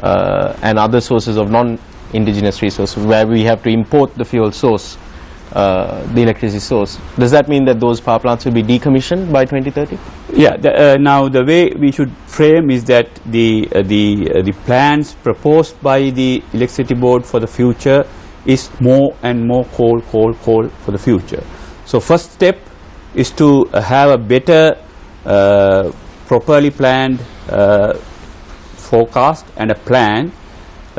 and other sources of non-indigenous resources, where we have to import the fuel source, the electricity source, does that mean that those power plants will be decommissioned by 2030? Yeah. Now the way we should frame is that the plans proposed by the electricity board for the future is more and more coal for the future. So first step is to have a better properly planned forecast and a plan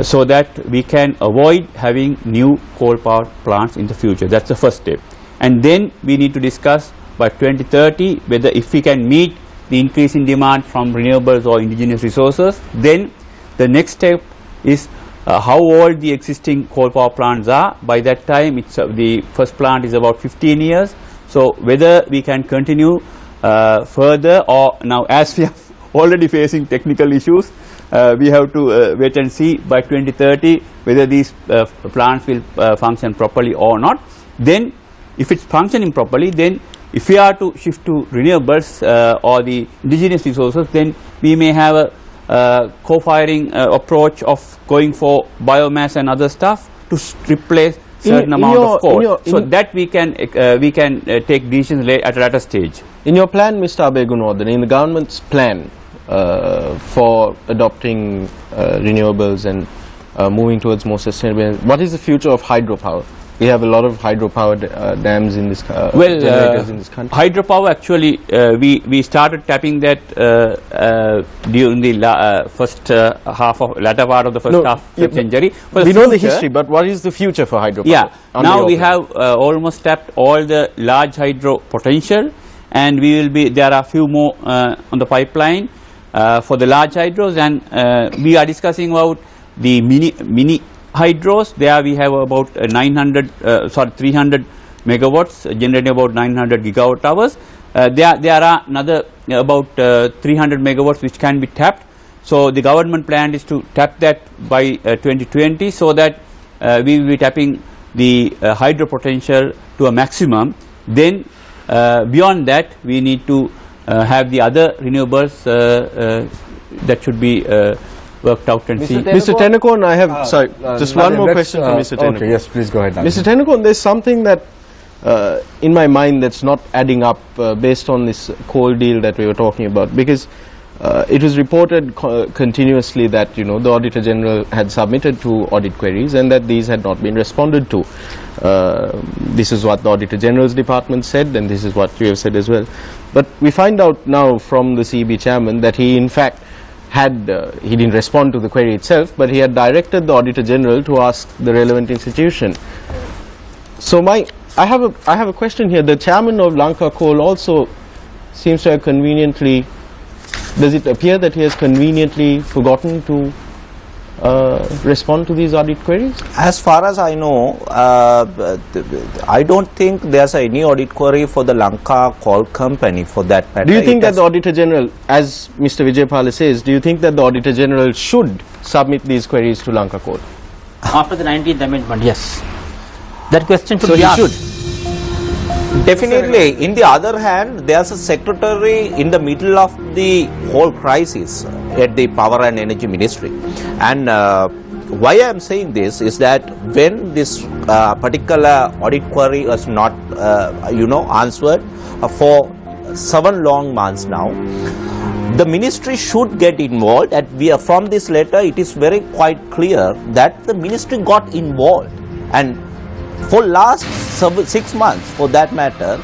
so that we can avoid having new coal power plants in the future. That's the first step. And then we need to discuss by 2030 whether if we can meet the increase in demand from renewables or indigenous resources. Then the next step is how old the existing coal power plants are. By that time it's the first plant is about 15 years. So whether we can continue further, or now as we are already facing technical issues, we have to wait and see by 2030 whether these plants will function properly or not. Then if it's functioning properly, then if we are to shift to renewables or the indigenous resources, then we may have a co-firing approach of going for biomass and other stuff to replace certain amount of coal, so that we can take decisions at a later stage. In your plan, Mr. Abegunwardene, in the government's plan for adopting renewables and moving towards more sustainable, what is the future of hydropower? We have a lot of hydropower dams in this generators in this country. Hydropower, actually we started tapping that during the first latter part of the first half century. We know the history, but what is the future for hydropower? Yeah, now we have almost tapped all the large hydro potential, and we will be, there are a few more on the pipeline for the large hydros, and we are discussing about the mini hydros. There we have about 300 megawatts generating about 900 gigawatt hours. There are another about 300 megawatts which can be tapped. So the government plan is to tap that by 2020, so that we will be tapping the hydro potential to a maximum. Then beyond that we need to have the other renewables that should be worked out and see. Mr. Tennecoon, I have just one more question for Mr. Tennecoon. Okay, yes, please go ahead. Mr. Tennecoon, there's something that in my mind that's not adding up based on this coal deal that we were talking about, because it was reported continuously that the Auditor General had submitted 2 audit queries and that these had not been responded to. This is what the Auditor General's department said, and this is what you have said as well. But we find out now from the CEB chairman that he in fact he didn't respond to the query itself, but he had directed the Auditor General to ask the relevant institution. So I have a question here. The chairman of Lanka Coal also seems to have conveniently, does it appear that he has conveniently forgotten to respond to these audit queries? As far as I know, I don't think there's any audit query for the Lanka Coal Company for that matter. Do you think that the Auditor General, as Mr. Vijaypala says, do you think that the Auditor General should submit these queries to Lanka Coal? After the 19th amendment, yes. That question should So be he asked. should. Definitely. In the other hand, there's a secretary in the middle of the whole crisis at the Power and Energy Ministry. And why I am saying this is that when this particular audit query was not, answered for 7 long months now, the ministry should get involved. And from this letter, it is very quite clear that the ministry got involved. And for last 6 months, for that matter,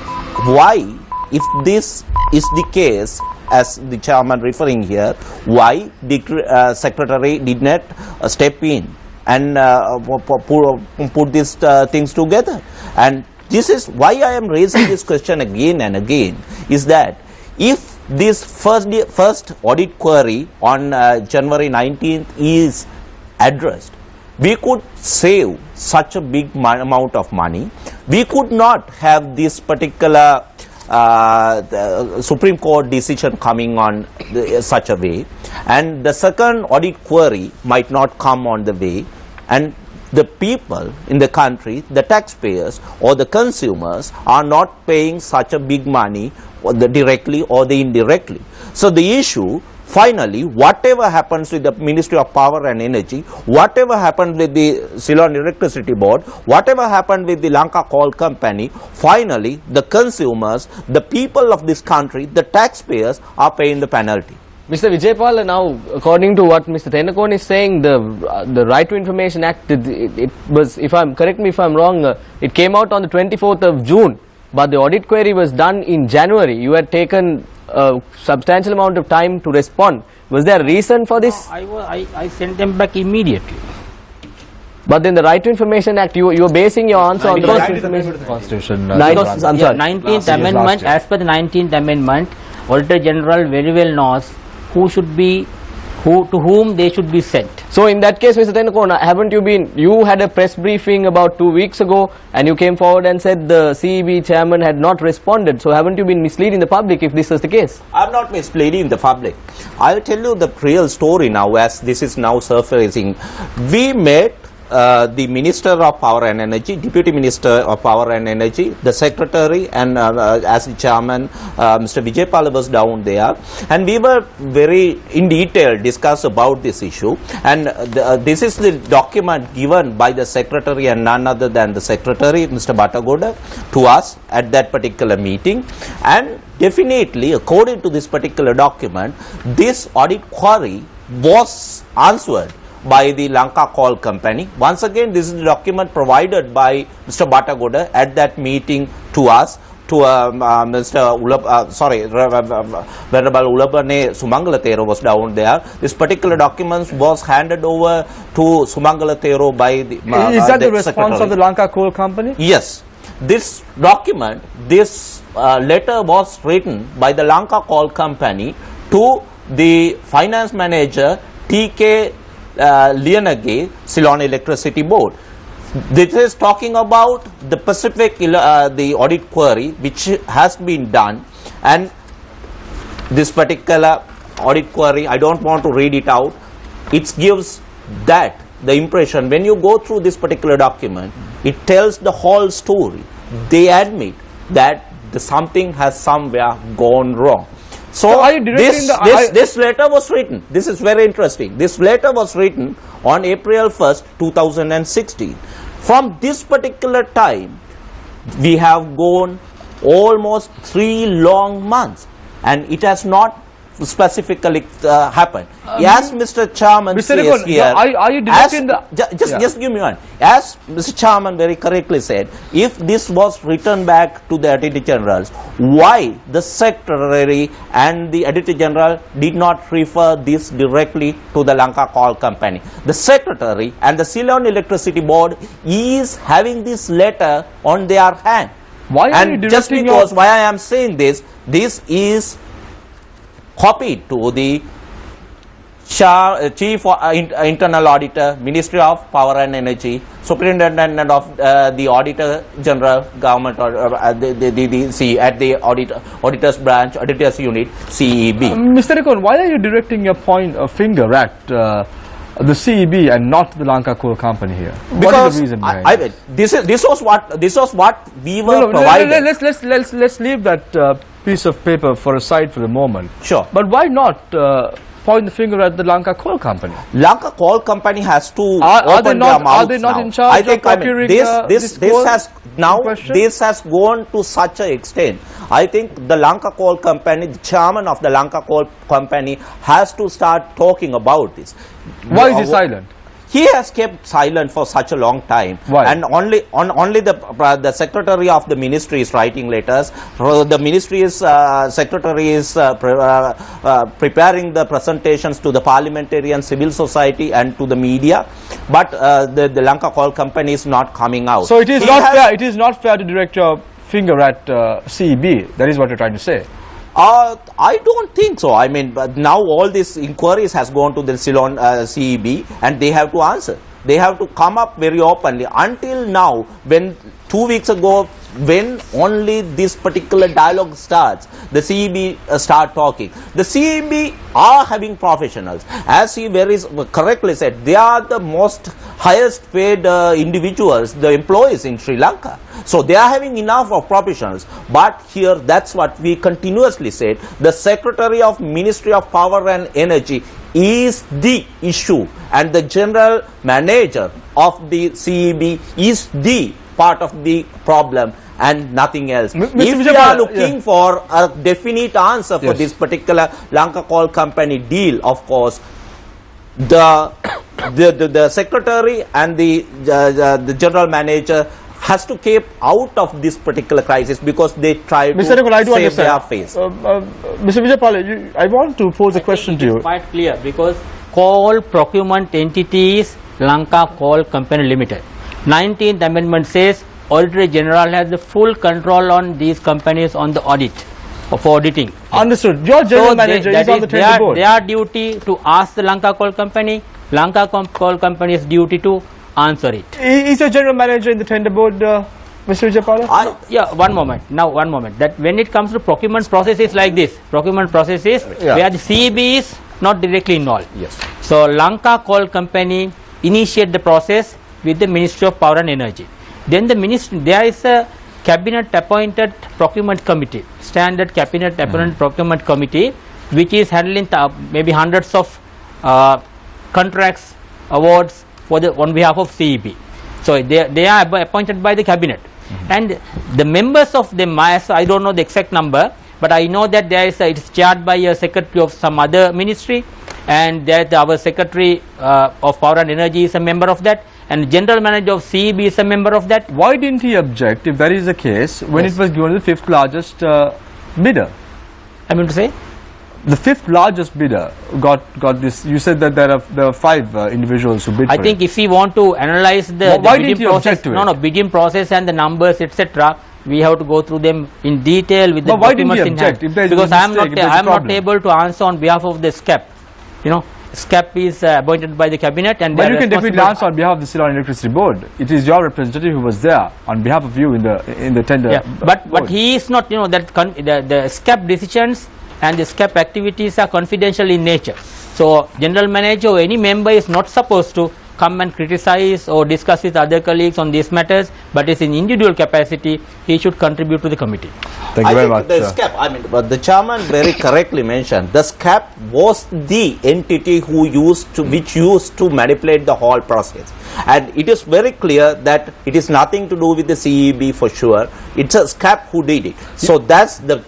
why, if this is the case, as the chairman referring here, why the secretary did not step in and put these things together? And this is why I am raising this question again and again, is that if this first audit query on January 19th is addressed, we could save such a big amount of money. We could not have this particular Supreme Court decision coming on such a way, and the second audit query might not come on the way, and the people in the country, the taxpayers or the consumers are not paying such a big money directly or the indirectly. So the issue, finally, whatever happens with the Ministry of Power and Energy, whatever happened with the Ceylon Electricity Board, whatever happened with the Lanka Coal Company, finally the consumers, the people of this country, the taxpayers are paying the penalty. Mr. Vijaypal, now according to what Mr. Tennakoon is saying, the Right to Information Act, it was, correct me if I'm wrong, it came out on the 24th of June, but the audit query was done in January. You had taken a substantial amount of time to respond. Was there a reason for this? I sent them back immediately. But then the Right to Information Act, you are basing your answer on the Right to Information Constitution. Because, I'm sorry. 19th Amendment, as per the 19th Amendment, Auditor General very well knows who should be, to whom they should be sent. So in that case, Mr. Tennakoon, haven't you had a press briefing about 2 weeks ago and you came forward and said the CEB chairman had not responded. So haven't you been misleading the public if this is the case? I'm not misleading the public. I'll tell you the real story now as this is now surfacing. We met the Minister of Power and Energy, Deputy Minister of Power and Energy, the Secretary and as the Chairman, Mr. Vijaypal was down there, and we were very in detail discuss about this issue, and this is the document given by the Secretary and none other than the Secretary, Mr. Batagoda, to us at that particular meeting, and definitely according to this particular document, this audit query was answered by the Lanka Coal Company. Once again, this is the document provided by Mr. Batagoda at that meeting to us, to Mr. Venerable Ulabane Sumangalathero was down there. This particular document was handed over to Sumangalathero by the Is that the response Secretary of the Lanka Coal Company? Yes. This document, this letter was written by the Lanka Coal Company to the Finance Manager T.K. Lianage, Ceylon Electricity Board. This is talking about the Pacific, the audit query which has been done, and this particular audit query, I don't want to read it out, it gives that the impression when you go through this particular document, it tells the whole story. They admit that something has somewhere gone wrong. So are you this letter was written, this is very interesting, this letter was written on April 1st, 2016. From this particular time, we have gone almost 3 long months and it has not specifically happened. As Mr. Chairman says here, are you directing just give me one. As Mr. Chairman very correctly said, if this was returned back to the Editor Generals, why the Secretary and the Editor General did not refer this directly to the Lanka Coal Company? The Secretary and the Ceylon Electricity Board is having this letter on their hand. Why are you and just because why I am saying this is copied to the Chief Internal Auditor, Ministry of Power and Energy, Superintendent of the Auditor General, Government, or at the Auditors Branch, Auditors Unit, CEB. Mr. Tennakoon, why are you directing your finger at the CEB and not the Lanka Coal Company here? Because what is the reason behind it? This was what we were provided. Let's leave that piece of paper for a side for the moment. Sure. But why not point the finger at the Lanka Coal Company? Lanka Coal Company has to are they open not, their mouths are they not now. in charge of procuring this has now question? this has gone to such an extent. I think the Lanka Coal Company, the chairman of the Lanka Coal Company, has to start talking about this. Why is he silent? He has kept silent for such a long time. Why? And only the secretary of the ministry is writing letters. The ministry's secretary is preparing the presentations to the parliamentarian, civil society, and to the media. But the Lanka Coal Company is not coming out. So it is not fair. It is not fair to direct your finger at CEB. That is what you're trying to say. I don't think so. I mean, but now all these inquiries has gone to the Ceylon CEB and they have to answer. they have to come up very openly. Until now, when 2 weeks ago, when only this particular dialogue starts, the CEB start talking. The CEB are having professionals. As he very correctly said, they are the most highest paid individuals, the employees in Sri Lanka. So they are having enough of professionals. But here, that's what we continuously said, the Secretary of Ministry of Power and Energy is the issue, and the General Manager of the CEB is the part of the problem and nothing else. If we are looking for a definite answer for this particular Lanka Coal Company deal, of course, the secretary and the general manager has to keep out of this particular crisis, because they try to save their face. Mr. Vijaypala, I want to pose a question to you. It's quite clear, because coal procurement entity is Lanka Coal Company Limited. 19th Amendment says Auditor General has the full control on these companies on the audit, for auditing. Understood. Your general manager is on the tender board. Their duty to ask the Lanka Coal Company, Lanka Coal Company's duty to answer it. Is your general manager in the tender board, Mr. Vijaypala? Yeah, one moment. Now, one moment. That when it comes to procurement processes like this, procurement processes where the CEB is not directly involved. Yes. So, Lanka Coal Company initiate the process with the Ministry of Power and Energy. Then the ministry, there is a cabinet appointed procurement committee, standard cabinet appointed procurement committee, which is handling maybe hundreds of contracts, awards for the on behalf of CEB. So they are appointed by the cabinet, and the members of them, I don't know the exact number, but I know that there is it's chaired by a secretary of some other ministry, and that our secretary of Power and Energy is a member of that, and general manager of CEB is a member of that. Why didn't he object, if that is the case, when it was given to the fifth largest bidder? I mean to say, the fifth largest bidder got this. You said that there are 5 individuals who bid I for think it. if we want to analyze the Why bidding didn't you process, object to it? no, bidding process and the numbers, etc., we have to go through them in detail with the But why didn't documents you in hand. object? If there is a Because I am mistake, if there is a not problem. able to answer on behalf of the SCAP. You know, SCAP is appointed by the cabinet, and But they you are can definitely responsible- answer on behalf of the Ceylon Electricity Board. It is your representative who was there on behalf of you in the tender. Yeah, but board. he is not. You know that the SCAP decisions and the SCAP activities are confidential in nature. So general manager or any member is not supposed to come and criticize or discuss with other colleagues on these matters, but is in individual capacity, he should contribute to the committee. Thank you very much. The SCAP, but the chairman very correctly mentioned, the SCAP was the entity which used to manipulate the whole process. And it is very clear that it is nothing to do with the CEB for sure. It's a SCAP who did it. So that's the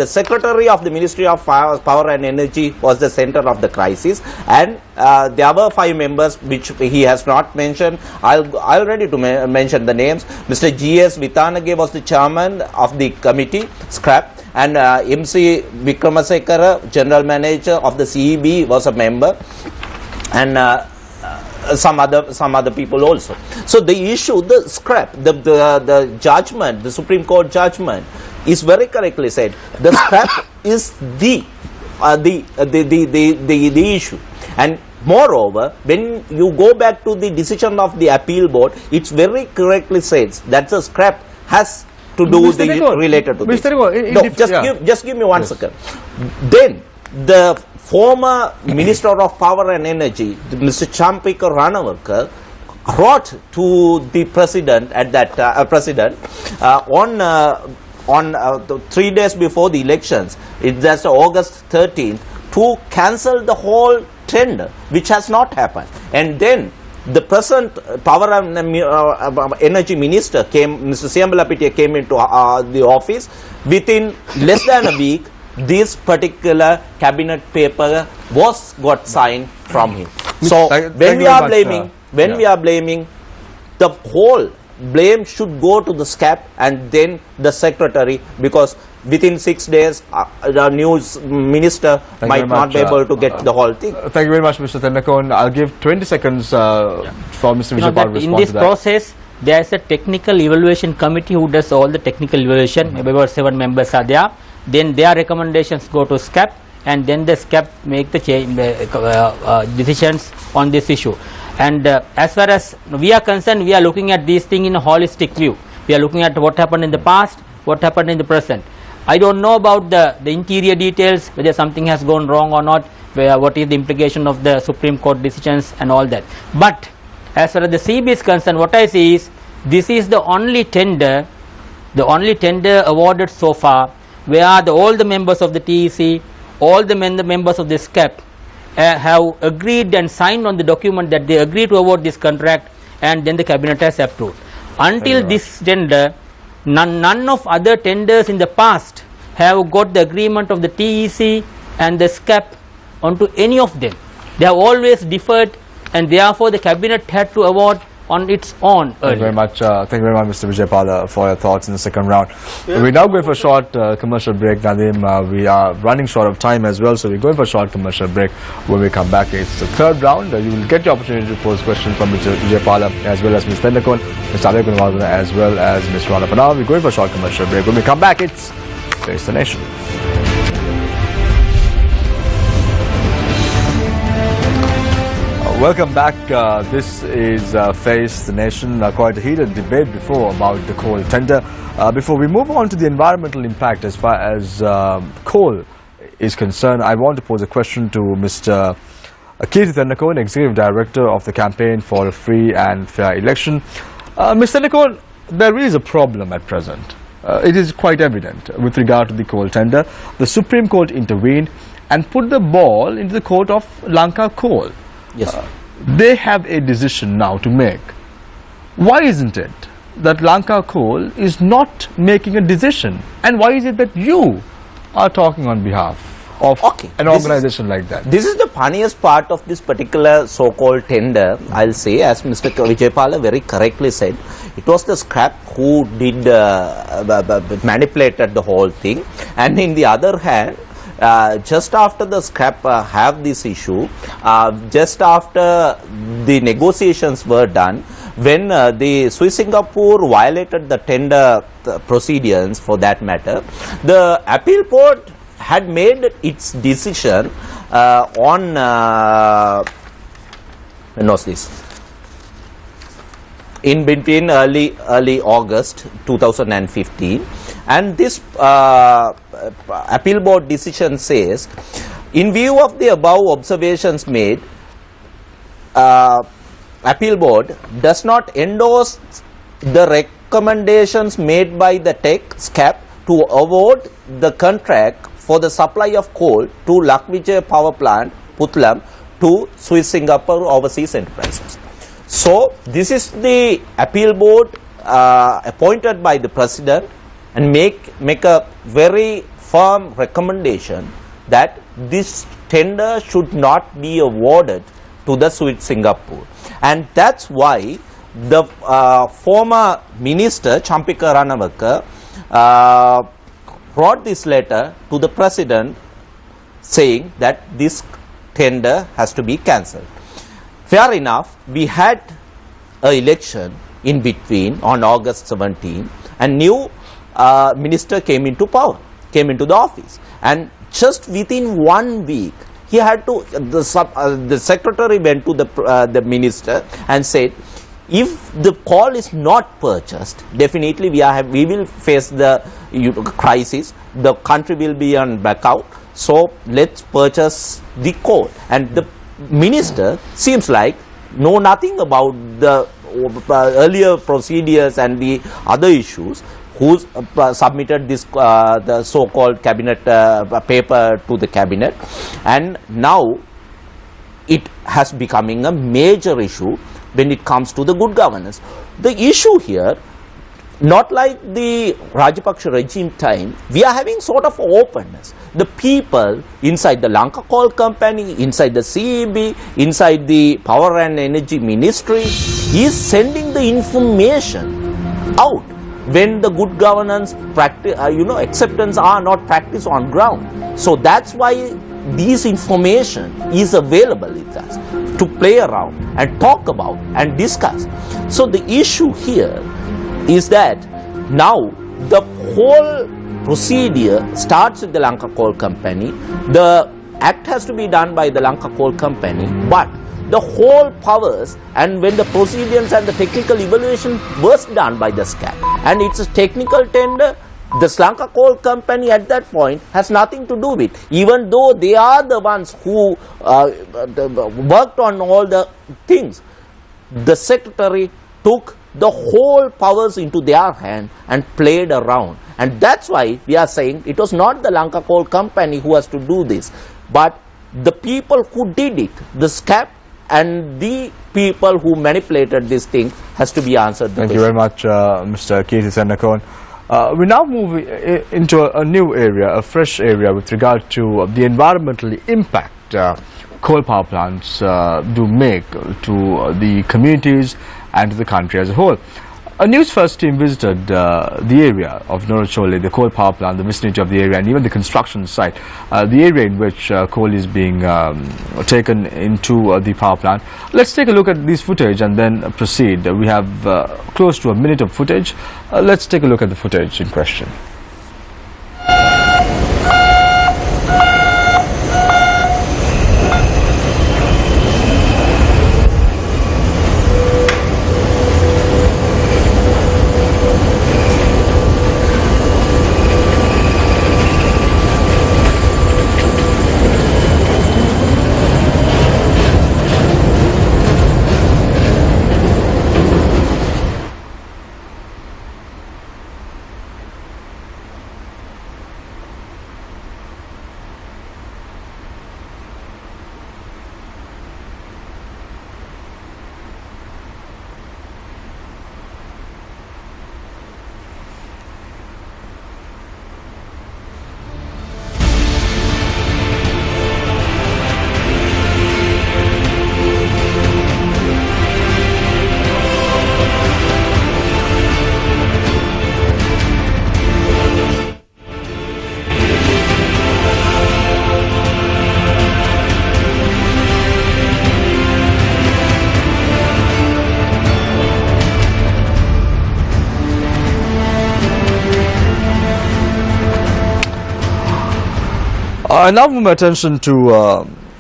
secretary of the Ministry of Power and Energy was the center of the crisis, and the other 5 members which he has not mentioned, I'll ready to mention the names. Mr. G.S. Vitanage was the chairman of the committee, SCRAP, and MC Vikramasekara, general manager of the CEB, was a member, and some other people also. So the issue, the SCRAP, the judgment, the Supreme Court judgment is very correctly said. The SCRAP is the issue, and moreover, when you go back to the decision of the appeal board, it's very correctly says that the SCRAP has to do related to this. Just give me 1 second. Then the former Minister of Power and Energy, Mr. Champika Ranawalkar, wrote to the president at that on 3 days before the elections, that's August 13th, to cancel the whole tender, which has not happened. And then the present Power and Energy Minister Mr. Siambalapitiya came into the office. Within less than a week, this particular cabinet paper got signed from him. So when we are blaming, the whole blame should go to the SCAP and then the secretary, because within 6 days the news minister might not be able to get the whole thing. Thank you very much, Mr. Tendakon. I'll give 20 seconds for Mr. Vijaypal to respond in this to that. process, there is a technical evaluation committee who does all the technical evaluation. Maybe about 7 members are there. Then their recommendations go to SCAP, and then the SCAP make the decisions on this issue. And as far as we are concerned, we are looking at these things in a holistic view. We are looking at what happened in the past, what happened in the present. I don't know about the interior details, whether something has gone wrong or not, what is the implication of the Supreme Court decisions and all that. But as far as the CB is concerned, what I see is this is the only tender awarded so far where all the members of the TEC, all the members of the SCAP have agreed and signed on the document that they agree to award this contract, and then the cabinet has approved. Until this tender, none of other tenders in the past have got the agreement of the TEC and the SCAP onto any of them. They have always deferred, and therefore the cabinet had to award on its own. Thank you very much, Mr. Vijaypala, for your thoughts in the second round. We're now going for a short commercial break, Nadeem. We are running short of time as well, so we're going for a short commercial break. When we come back, it's the third round. You will get the opportunity to pose questions from Mr. Vijaypala as well as Ms. Tendakon, Mr. Adekunwardana as well as Ms. Ralapana. We're going for a short commercial break. When we come back, it's Face the Nation. Welcome back. This is Face the Nation. Quite a heated debate before about the coal tender. Before we move on to the environmental impact as far as coal is concerned, I want to pose a question to Mr. Kirti Tendakon, Executive Director of the Campaign for a Free and Fair Election. Mr. Tendakon, there is a problem at present. It is quite evident with regard to the coal tender. The Supreme Court intervened and put the ball into the court of Lanka Coal. Yes. They have a decision now to make. Why isn't it that Lanka Coal is not making a decision? And why is it that you are talking on behalf of an organization like that? This is the funniest part of this particular so-called tender, I'll say, as Mr. Vijaypala very correctly said. It was the scrap who did manipulated the whole thing, and in the other hand, just after the scrap have this issue, just after the negotiations were done, when the Swiss Singapore violated the tender procedures for that matter, the appeal court had made its decision on when was this? In between early August 2015, and this appeal board decision says, in view of the above observations made, appeal board does not endorse the recommendations made by the SCAP to award the contract for the supply of coal to Lakvijay Power Plant, Putlam, to Swiss Singapore Overseas Enterprises. So this is the appeal board appointed by the president, and make a very firm recommendation that this tender should not be awarded to the Swiss Singapore. And that's why the former minister Champika Ranawaka wrote this letter to the president saying that this tender has to be cancelled. Fair enough, we had an election in between on August 17, and new minister came into power, came into the office, and just within 1 week he had to, the secretary went to the minister and said, if the coal is not purchased, definitely we will face the crisis, the country will be on blackout, so let's purchase the coal. And the minister seems like know nothing about the earlier procedures and the other issues, who submitted this the so-called cabinet paper to the cabinet, and now it has becoming a major issue when it comes to the good governance. The issue here, not like the Rajapaksa regime time, we are having sort of openness. The people inside the Lanka Coal Company, inside the CEB, inside the Power and Energy Ministry is sending the information out when the good governance practice, acceptance are not practiced on ground. So that's why this information is available with us to play around and talk about and discuss. So the issue here is that now the whole procedure starts with the Lanka Coal Company. The act has to be done by the Lanka Coal Company, but the whole powers, and when the procedures and the technical evaluation was done by the SCAP, and it's a technical tender, the Lanka Coal Company at that point has nothing to do with, even though they are the ones who worked on all the things. The secretary took the whole powers into their hand and played around, and that's why we are saying it was not the Lanka Coal Company who has to do this, but the people who did it, the SCAP and the people who manipulated this thing, has to be answered. Thank you very much, Mr. Keith Senakon. We now move into a new area, a fresh area with regard to the environmental impact coal power plants do make to the communities and to the country as a whole. A Newsfirst team visited the area of Norachole, the coal power plant, the vicinity of the area, and even the construction site, the area in which coal is being taken into the power plant. Let's take a look at this footage and then proceed. We have close to a minute of footage. Let's take a look at the footage in question. I now move my attention to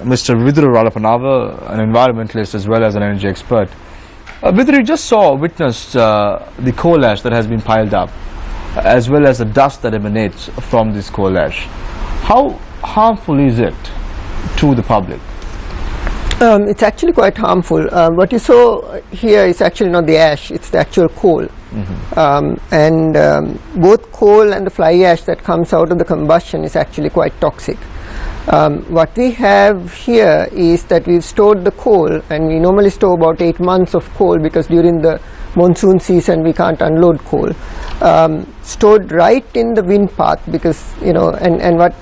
Mr. Vidura Ralapanava, an environmentalist as well as an energy expert. Vidura, you just witnessed the coal ash that has been piled up, as well as the dust that emanates from this coal ash. How harmful is it to the public? It's actually quite harmful. What you saw here is actually not the ash, it's the actual coal. Both coal and the fly ash that comes out of the combustion is actually quite toxic. What we have here is that we've stored the coal, and we normally store about 8 months of coal because during the monsoon season we can't unload coal. Stored right in the wind path because, you know, and what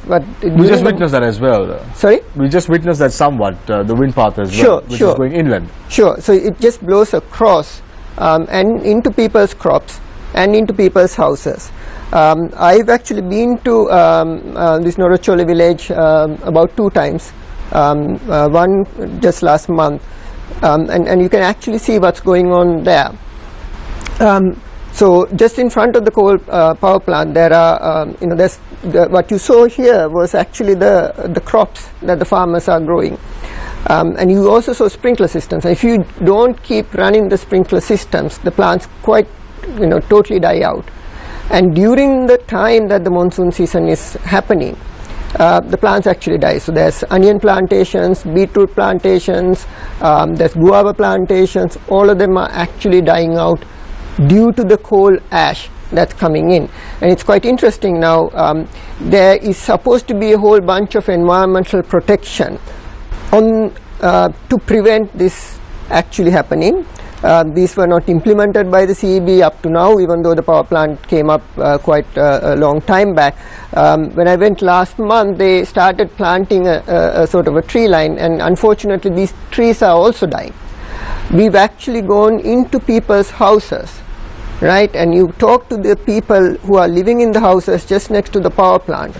we just witnessed that as well. Sorry? We just witnessed that somewhat, the wind path as well, which is going inland. Sure, so it just blows across and into people's crops and into people's houses. I've actually been to this Norachole village about 2 times, one just last month, and you can actually see what's going on there. So just in front of the coal power plant, there are, what you saw here was actually the crops that the farmers are growing. And you also saw sprinkler systems. If you don't keep running the sprinkler systems, the plants quite, totally die out. And during the time that the monsoon season is happening, the plants actually die. So there's onion plantations, beetroot plantations, there's guava plantations. All of them are actually dying out due to the coal ash that's coming in. And it's quite interesting now. There is supposed to be a whole bunch of environmental protection on to prevent this actually happening. These were not implemented by the CEB up to now, even though the power plant came up quite a long time back. When I went last month, they started planting a sort of a tree line, and unfortunately these trees are also dying. We've actually gone into people's houses, right, and you talk to the people who are living in the houses just next to the power plant.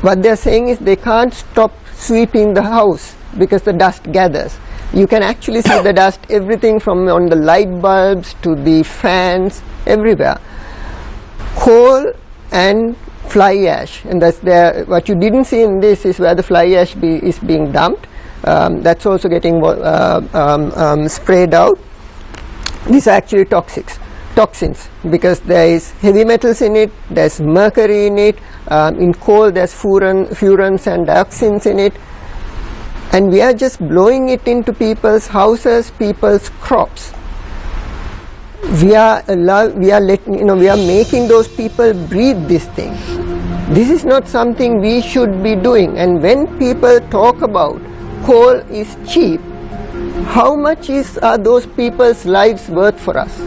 What they're saying is they can't stop sweeping the house because the dust gathers. You can actually see the dust, everything from on the light bulbs to the fans, everywhere. Coal and fly ash, and that's there. What you didn't see in this is where the fly ash is being dumped. that's also getting sprayed out. These are actually toxins, because there is heavy metals in it, there's mercury in it, in coal there's furans and dioxins in it, and we are just blowing it into people's houses, people's crops. We are making those people breathe this thing. This is not something we should be doing. And when people talk about coal is cheap, how much are those people's lives worth for us?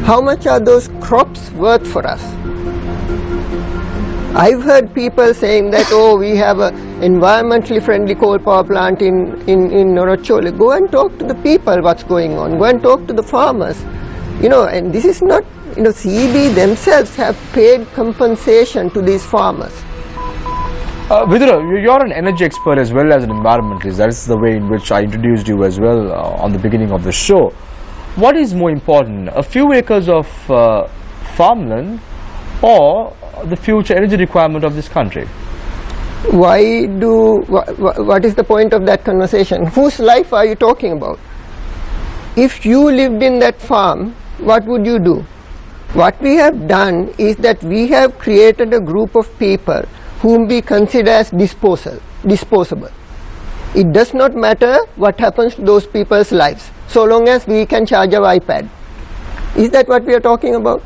How much are those crops worth for us? I've heard people saying that, oh, we have an environmentally friendly coal power plant in Norochole. Go and talk to the people what's going on. Go and talk to the farmers. And this is not, CEB themselves have paid compensation to these farmers. Vidura, you're an energy expert as well as an environmentalist. That is the way in which I introduced you as well on the beginning of the show. What is more important, a few acres of farmland or the future energy requirement of this country? What is the point of that conversation? Whose life are you talking about? If you lived in that farm, what would you do? What we have done is that we have created a group of people whom we consider as disposable. It does not matter what happens to those people's lives, so long as we can charge our iPad. Is that what we are talking about?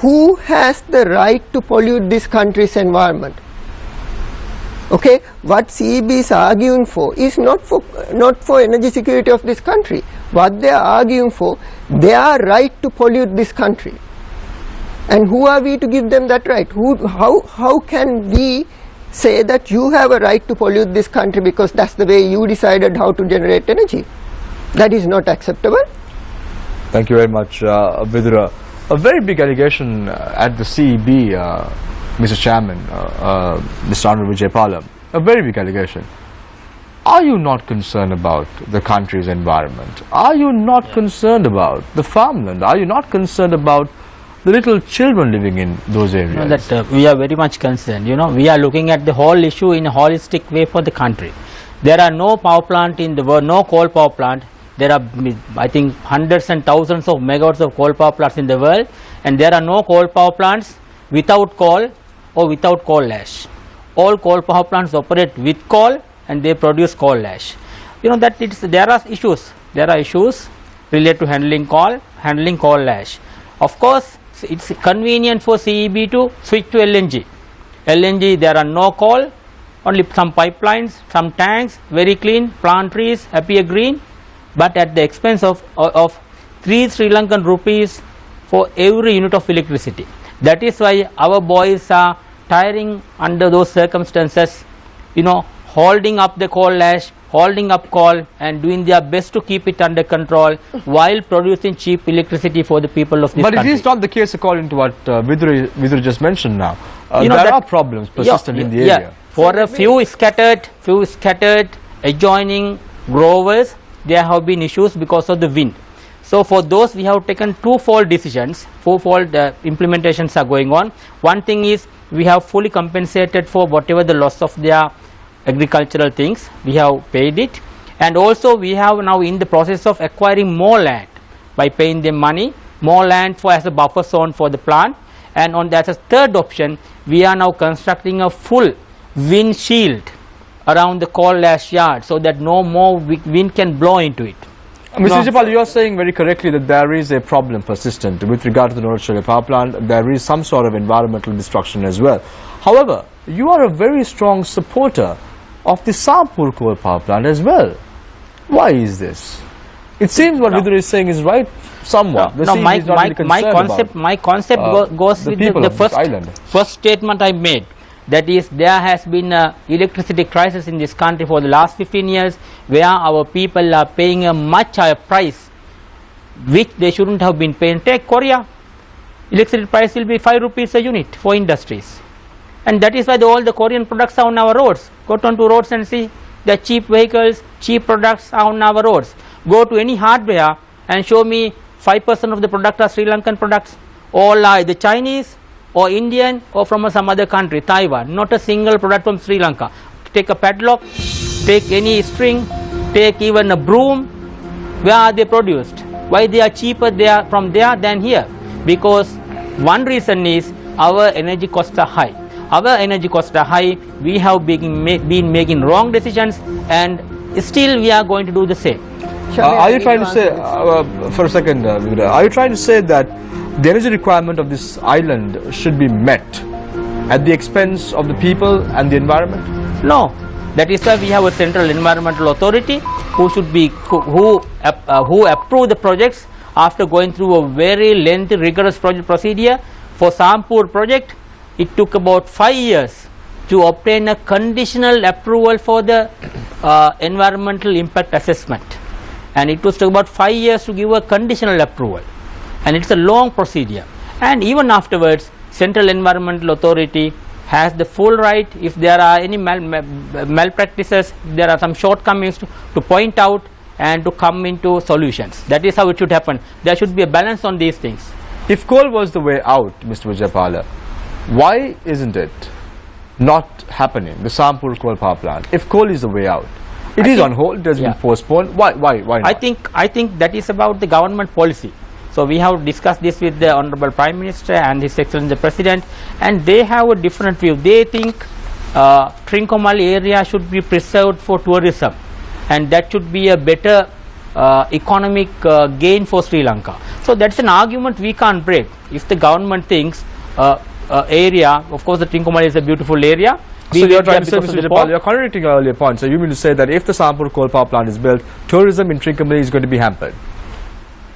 Who has the right to pollute this country's environment? Okay, what CEB is arguing for is not for energy security of this country. What they are arguing for, their right to pollute this country. And who are we to give them that right? How can we say that you have a right to pollute this country because that's the way you decided how to generate energy? That is not acceptable. Thank you very much, Vidura. A very big allegation at the CEB, Mr. Chairman, Mr. Honorable Vijaypala, a very big allegation. Are you not concerned about the country's environment? Are you not concerned about the farmland? Are you not concerned about the little children living in those areas? We are very much concerned. We are looking at the whole issue in a holistic way for the country. There are no power plant in the world, no coal power plant. There are, I think, hundreds and thousands of megawatts of coal power plants in the world, and there are no coal power plants without coal or without coal ash. All coal power plants operate with coal and they produce coal ash. There are issues. There are issues related to handling coal ash. Of course, it's convenient for CEB to switch to LNG. LNG, there are no coal, only some pipelines, some tanks, very clean, plant trees, appear green, but at the expense of 3 Sri Lankan rupees for every unit of electricity. That is why our boys are tiring under those circumstances, holding up the coal ash, holding up coal and doing their best to keep it under control while producing cheap electricity for the people of this country. But it is not the case according to what Vidura just mentioned now. There are problems persistent in the area. For a few scattered adjoining growers, there have been issues because of the wind. So for those we have taken fourfold implementations are going on. One thing is we have fully compensated for whatever the loss of their agricultural things, we have paid it, and also we have now in the process of acquiring more land by paying them money, more land as a buffer zone for the plant, and as a third option we are now constructing a full wind shield around the coal ash yard so that no more wind can blow into it. Mr. Vijaypala, you are saying very correctly that there is a problem persistent with regard to the Norochole power plant. There is some sort of environmental destruction as well. However, you are a very strong supporter of the Sampur coal power plant as well. Why is this? It seems what Vidura is saying is right somewhat. My concept goes with the first statement I made. That is, there has been an electricity crisis in this country for the last 15 years where our people are paying a much higher price which they shouldn't have been paying. Take Korea. Electricity price will be 5 rupees a unit for industries. And that is why all the Korean products are on our roads. Go onto roads and see the cheap vehicles, cheap products are on our roads. Go to any hardware and show me 5% of the product are Sri Lankan products. All are either Chinese or Indian or from some other country, Taiwan. Not a single product from Sri Lanka. take a padlock, take any string, take even a broom. Where are they produced? Why they are cheaper there from there than here? Because one reason is our energy costs are high. Our energy costs are high. We have been making wrong decisions, and still we are going to do the same. Are you trying to say, for a second, Vigda, are you trying to say that the energy requirement of this island should be met at the expense of the people and the environment? No, that is why we have a central environmental authority who should be who approve the projects after going through a very lengthy, rigorous project procedure. For Sampur project, it took about 5 years to obtain a conditional approval for the environmental impact assessment, and it was took about 5 years to give a conditional approval, and it's a long procedure. And even afterwards, Central Environmental Authority has the full right, if there are any malpractices, there are some shortcomings to point out and to come into solutions. That is how it should happen. There should be a balance on these things. If coal was the way out, Mr. Vijaypala, why isn't it not happening, the Sampur coal power plant? If coal is the way out, it is on hold, it has been postponed. Why not? I think that is about the government policy. So we have discussed this with the Honorable Prime Minister and His Excellency the President, and they have a different view. They think Trincomalee area should be preserved for tourism, and that should be a better economic gain for Sri Lanka. So that's an argument we can't break. If the government thinks area, of course the Trincomalee is a beautiful area. So you are trying to say, Mr. Vijaypala, you are contradicting your earlier point. So you mean to say that if the Sampur coal power plant is built, tourism in Trincomalee is going to be hampered?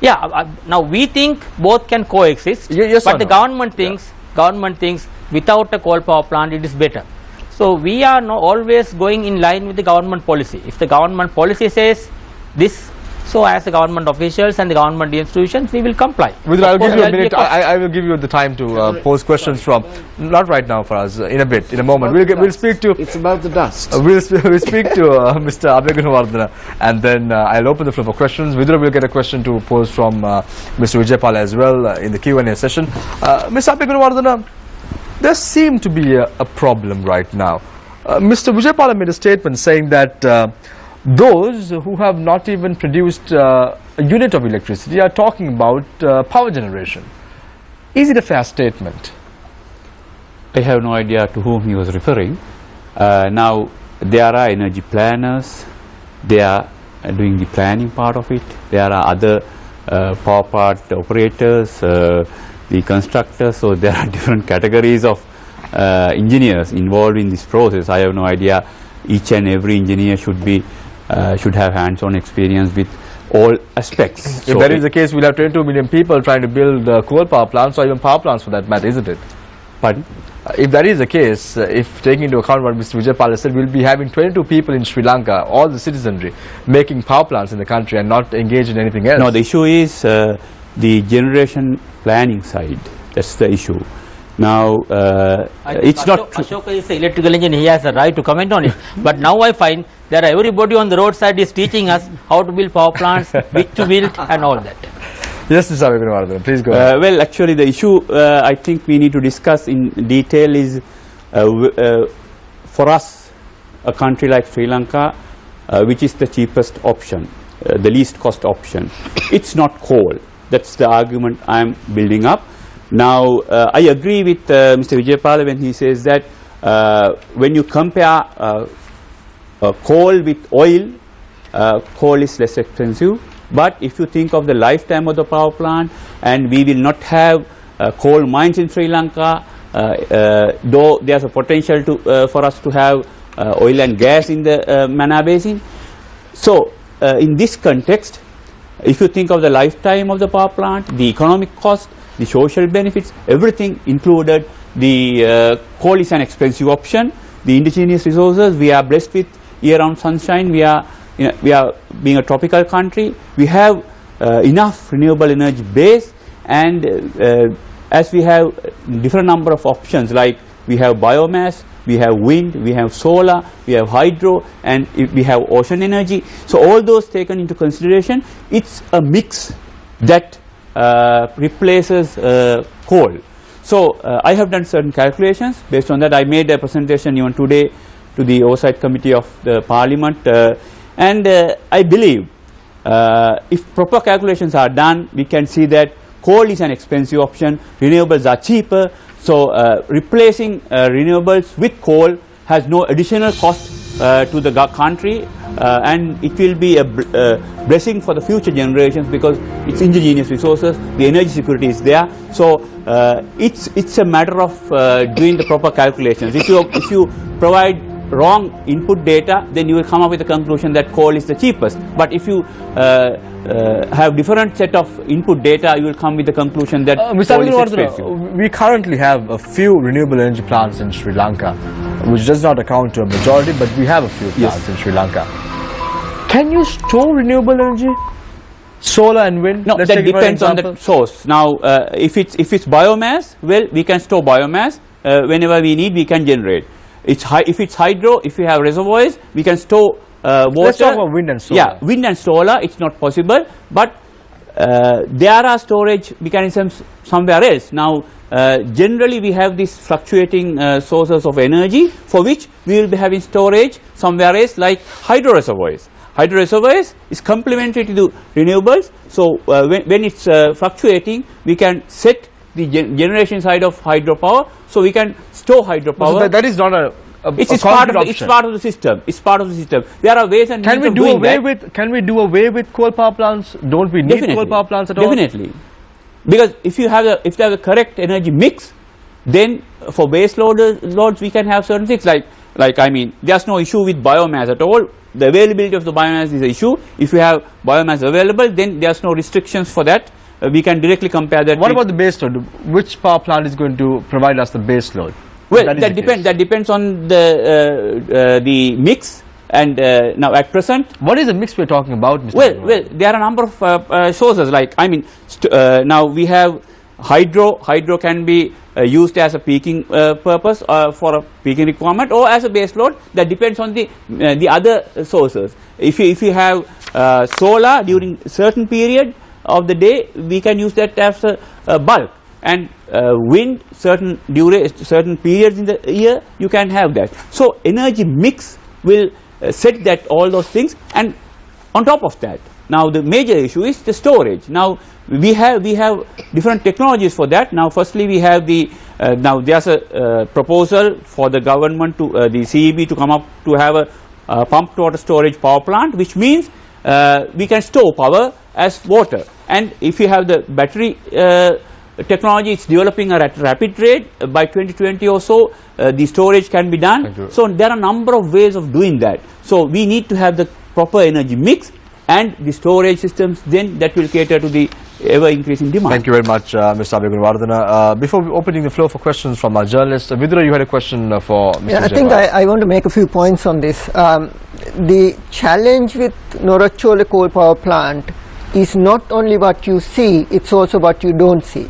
Yeah, now we think both can coexist, yes but the government thinks without a coal power plant it is better. So we are always going in line with the government policy. If the government policy says this, so as the government officials and the government institutions, we will comply. I'll give you a minute. I will give you the time to pose questions from, not right now for us, in a bit, in a moment. We'll speak to... It's about the dust. We'll speak to Mr. Abhigunawardena, and then I'll open the floor for questions. Vidura will get a question to pose from Mr. Vijaypala as well in the Q&A session. Mr. Abhigunawardena, there seems to be a problem right now. Mr. Vijaypala made a statement saying that those who have not even produced a unit of electricity are talking about power generation. Is it a fair statement? I have no idea to whom he was referring. Now, there are energy planners, they are doing the planning part of it. There are other power plant operators, the constructors, so there are different categories of engineers involved in this process. I have no idea each and every engineer should have hands-on experience with all aspects. If that is the case, we'll have 22 million people trying to build coal power plants or even power plants for that matter, isn't it? Pardon? If that is the case, if taking into account what Mr. Vijaypala said, we'll be having 22 people in Sri Lanka, all the citizenry, making power plants in the country and not engaged in anything else. No, the issue is the generation planning side. That's the issue. Now, it's not... Ashoka is an electrical engineer, he has a right to comment on it. But now I find that everybody on the roadside is teaching us how to build power plants, which to build and all that. Yes, Mr. Abhigunawardena, please go ahead. Well, actually the issue I think we need to discuss in detail is for us, a country like Sri Lanka, which is the cheapest option, the least cost option. It's not coal. That's the argument I'm building up. Now, I agree with Mr. Vijaypala when he says that when you compare coal with oil, coal is less expensive. But if you think of the lifetime of the power plant, and we will not have coal mines in Sri Lanka, though there's a potential for us to have oil and gas in the Mana Basin. So, in this context, if you think of the lifetime of the power plant, the economic cost, the social benefits, everything included, the coal is an expensive option. The indigenous resources, we are blessed with year-round sunshine. We are being a tropical country. We have enough renewable energy base, and as we have different number of options, like we have biomass, we have wind, we have solar, we have hydro, and we have ocean energy. So all those taken into consideration, it's a mix that replaces coal. So I have done certain calculations. Based on that, I made a presentation even today to the Oversight Committee of the Parliament, and I believe if proper calculations are done, we can see that coal is an expensive option, renewables are cheaper, so replacing renewables with coal has no additional cost to the country, and it will be a blessing for the future generations because it's indigenous resources, the energy security is there. So it's a matter of doing the proper calculations. If you provide wrong input data, then you will come up with the conclusion that coal is the cheapest. But if you have different set of input data, you will come with the conclusion that coal is expensive. We currently have a few renewable energy plants in Sri Lanka, which does not account to a majority, but we have a few plants in Sri Lanka. Can you store renewable energy? Solar and wind? No, that depends on the source. Now, if it's biomass, well, we can store biomass. Whenever we need, we can generate. If it's hydro, if we have reservoirs, we can store water. Let's talk about wind and solar. Yeah, wind and solar, it's not possible, but there are storage mechanisms somewhere else. Now, generally we have these fluctuating sources of energy for which we will be having storage somewhere else, like hydro reservoirs. Hydro reservoirs is complementary to renewables, so when it's fluctuating, we can set the generation side of hydropower, so we can store hydropower. So that is not it's part of the system. It's part of the system. There are ways and means of doing that. Can we do away with coal power plants? Don't we need coal power plants at all? Definitely, because if you have the correct energy mix, then for base loads we can have certain things like I mean, there's no issue with biomass at all. The availability of the biomass is an issue. If you have biomass available, then there's no restrictions for that. We can directly compare that. What about the base load? Which power plant is going to provide us the base load? Well, that depends on the mix. And now at present, what is the mix we're talking about, Mr. Well, there are a number of sources. Like I mean, now we have hydro. Hydro can be used as a peaking purpose for a peaking requirement, or as a base load. That depends on the other sources. If you have solar during certain period of the day, we can use that as a bulk, and wind certain periods in the year you can have that. So energy mix will set that all those things, and on top of that, now the major issue is the storage. Now we have different technologies for that. Now firstly we have now there's a proposal for the government to the CEB to come up to have a pumped water storage power plant, which means we can store power as water. And if you have the battery technology, it's developing at a rapid rate. By 2020 or so, the storage can be done. So there are a number of ways of doing that. So we need to have the proper energy mix and the storage systems, then that will cater to the ever increasing demand. Thank you very much, Mr. Abhigunawardena. Before opening the floor for questions from our journalists, Vidura, you had a question for Mr. Yeah, I think I want to make a few points on this. The challenge with Norachole coal power plant is not only what you see, it's also what you don't see.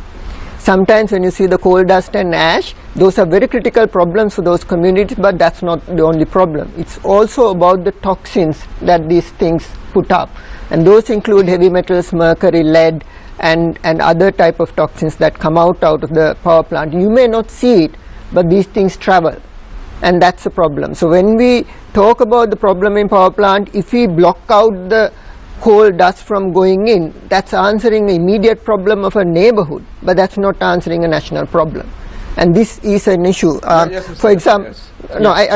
Sometimes when you see the coal dust and ash, those are very critical problems for those communities, but that's not the only problem. It's also about the toxins that these things put up, and those include heavy metals, mercury, lead, and other type of toxins that come out of the power plant. You may not see it, but these things travel, and that's a problem. So when we talk about the problem in power plant, if we block out the coal dust from going in, that's answering the immediate problem of a neighborhood, but that's not answering a national problem. And this is an issue. For example, no, I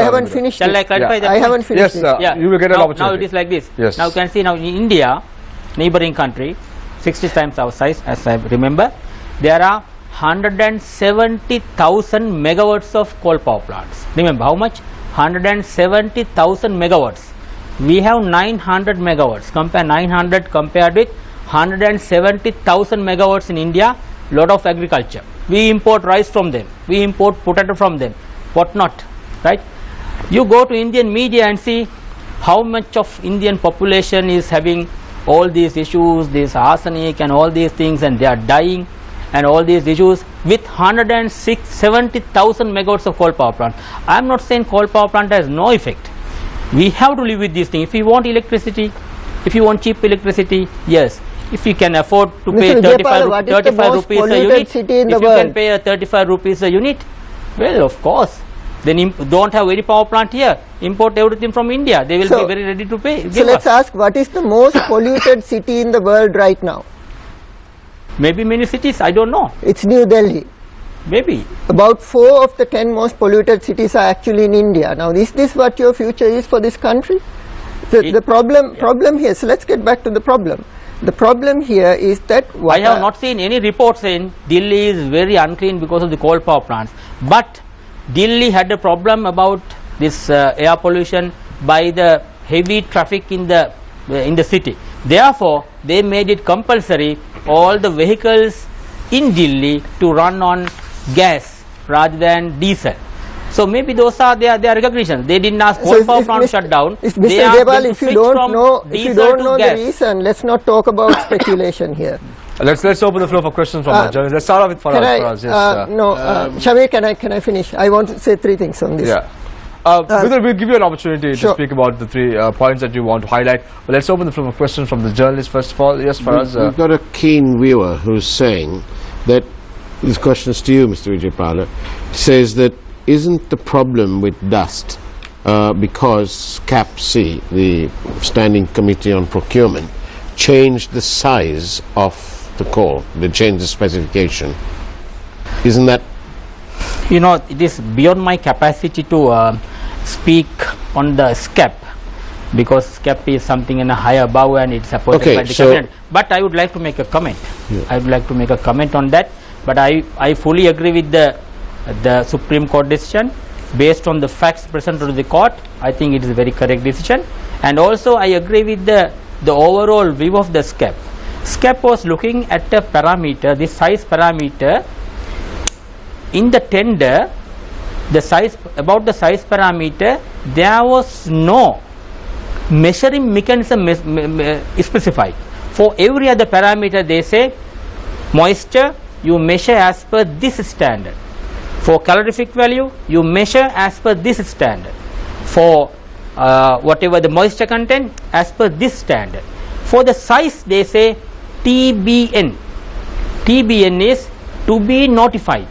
haven't finished. Shall I clarify that? I haven't finished. Yes, you will get an opportunity. Now it is like this. Yes. Now you can see now in India, neighboring country, 60 times our size, as I remember, there are 170,000 megawatts of coal power plants. Remember how much? 170,000 megawatts. We have 900 megawatts. Compare 900 compared with 170,000 megawatts in India. Lot of agriculture. We import rice from them. We import potato from them. What not, right? You go to Indian media and see how much of Indian population is having all these issues, this arsenic and all these things, and they are dying, and all these issues with 170,000 megawatts of coal power plant. I am not saying coal power plant has no effect. We have to live with these things. If you want electricity, if you want cheap electricity, yes. If you can afford to pay 35 rupees a unit, if you can pay 35 rupees a unit, Well, of course. Then don't have any power plant here. Import everything from India. They will be very ready to pay. So let's ask, what is the most polluted city in the world right now? Maybe many cities, I don't know. It's New Delhi. Maybe. About 4 of the 10 most polluted cities are actually in India. Now, is this what your future is for this country? The problem here, so let's get back to the problem. The problem here is that I have not seen any reports saying Delhi is very unclean because of the coal power plants. But Delhi had a problem about this air pollution by the heavy traffic in the city. Therefore, they made it compulsory all the vehicles in Delhi to run on gas rather than diesel. So maybe those are their recognitions. They didn't ask coal power plant shut down. Mr. Jayapal, if you don't know the reason, let's not talk about speculation here. Let's open the floor for questions from the journalists. Let's start off with Faraz. Shamir, can I finish? I want to say 3 things on this. Yeah. We'll give you an opportunity to speak about the 3 points that you want to highlight. But let's open the floor for questions from the journalists first of all. Yes, Faraz. We've got a keen viewer who's saying that, this question is to you, Mr. Vijaypala, says that isn't the problem with dust because CAPC, the Standing Committee on Procurement, changed the size of the coal, they changed the specification. Isn't that? You know, it is beyond my capacity to speak on the SCAP, because SCAP is something in a higher above and it's supported by the cabinet. But I would like to make a comment. Yeah. I would like to make a comment on that. But I fully agree with the Supreme Court decision. Based on the facts presented to the court, I think it is a very correct decision. And also I agree with the overall view of the SCAP. SCAP was looking at a parameter, the size parameter. In the tender, the size parameter, there was no measuring mechanism specified. For every other parameter, they say moisture, you measure as per this standard. For calorific value, you measure as per this standard. For whatever the moisture content, as per this standard. For the size, they say TBN. TBN is to be notified.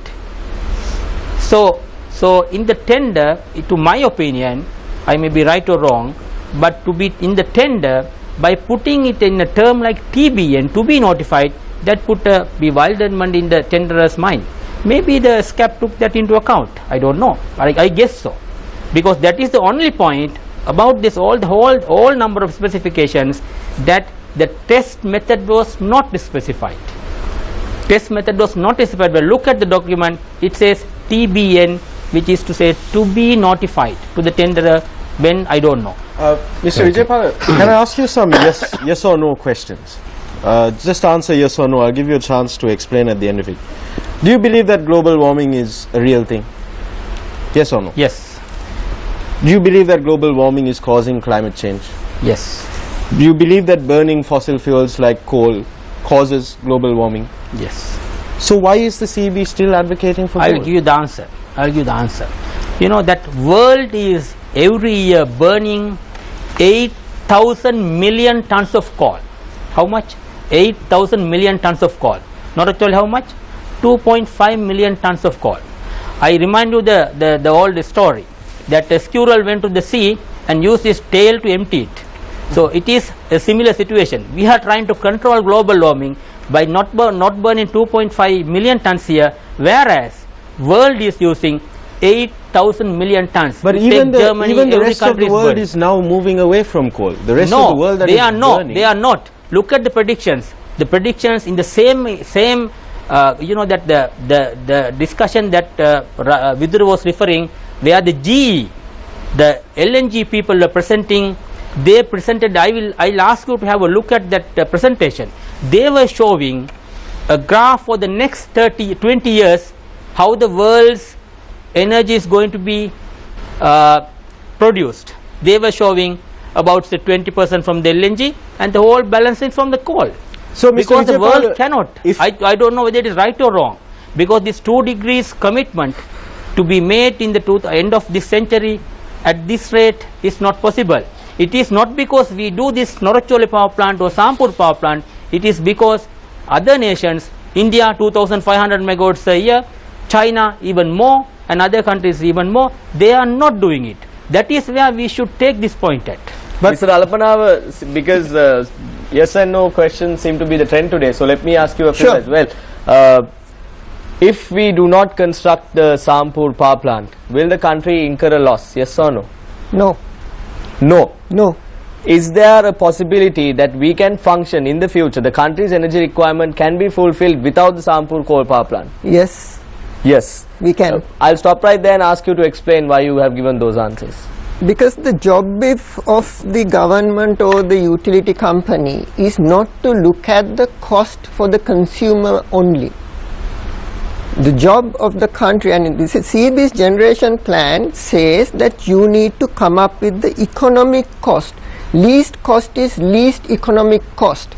So in the tender, to my opinion, I may be right or wrong, but to be in the tender, by putting it in a term like TBN, to be notified, that put a bewilderment in the tenderer's mind. Maybe the SCAP took that into account. I don't know. I guess so, because that is the only point about this all number of specifications, that the test method was not specified. Test method was not specified. But look at the document. It says TBN, which is to say to be notified to the tenderer when I don't know. Mr. Vijaypala, can I ask you some yes or no questions? Just answer yes or no. I'll give you a chance to explain at the end of it. Do you believe that global warming is a real thing? Yes or no? Yes. Do you believe that global warming is causing climate change? Yes. Do you believe that burning fossil fuels like coal causes global warming? Yes. So why is the CEB still advocating for I will give you the answer. You know that world is every year burning 8,000 million tons of coal. How much? 8,000 million tons of coal. Not actually how much? 2.5 million tons of coal. I remind you the old story that a squirrel went to the sea and used his tail to empty it. So it is a similar situation. We are trying to control global warming by not burning 2.5 million tons here, whereas world is using 8,000 million tons. But even the rest of the world is now moving away from coal. The rest of the world that is burning. They are not. Look at the predictions. The predictions in the same you know, that the discussion that Vidura was referring, where the GE, the LNG people are presenting, they presented, I'll ask you to have a look at that presentation. They were showing a graph for the next 20 years, how the world's energy is going to be produced. They were showing about say 20% from the LNG and the whole balancing from the coal. So because the world cannot, I don't know whether it is right or wrong, because this 2 degrees commitment to be made in the end of this century at this rate is not possible. It is not because we do this Noracholi power plant or Sampur power plant. It is because other nations, India 2,500 megawatts a year, China even more, and other countries even more. They are not doing it. That is where we should take this point at. But Mr. Alapanava, because yes and no questions seem to be the trend today, so let me ask you a few Sure. as well. If we do not construct the Sampur power plant, will the country incur a loss? Yes or no? No, No. no. Is there a possibility that we can function in the future, the country's energy requirement can be fulfilled without the Sampur coal power plant? Yes, Yes. we can. I'll stop right there and ask you to explain why you have given those answers. Because the job of the government or the utility company is not to look at the cost for the consumer only. The job of the country, and this is CB's generation plan, says that you need to come up with the economic cost. Least cost is least economic cost.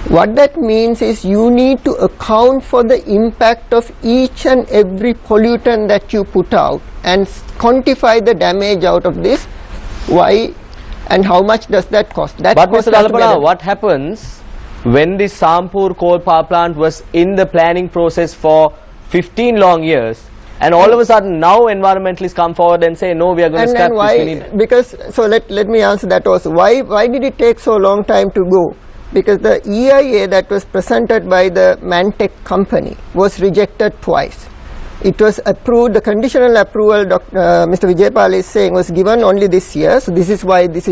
What that means is you need to account for the impact of each and every pollutant that you put out and quantify the damage out of this. Why and how much does that cost? That But cost Mr. has to be Dalapana, added. what happens when the Sampur coal power plant was in the planning process for 15 long years, and all of a sudden now environmentalists come forward and say no, we are going to And scrap then this, we why? need. Because so let me answer that also. Why did it take so long time to go? Because the EIA that was presented by the Mantech company was rejected twice. It was approved, the conditional approval Mr. Vijaypal is saying was given only this year, so this is why this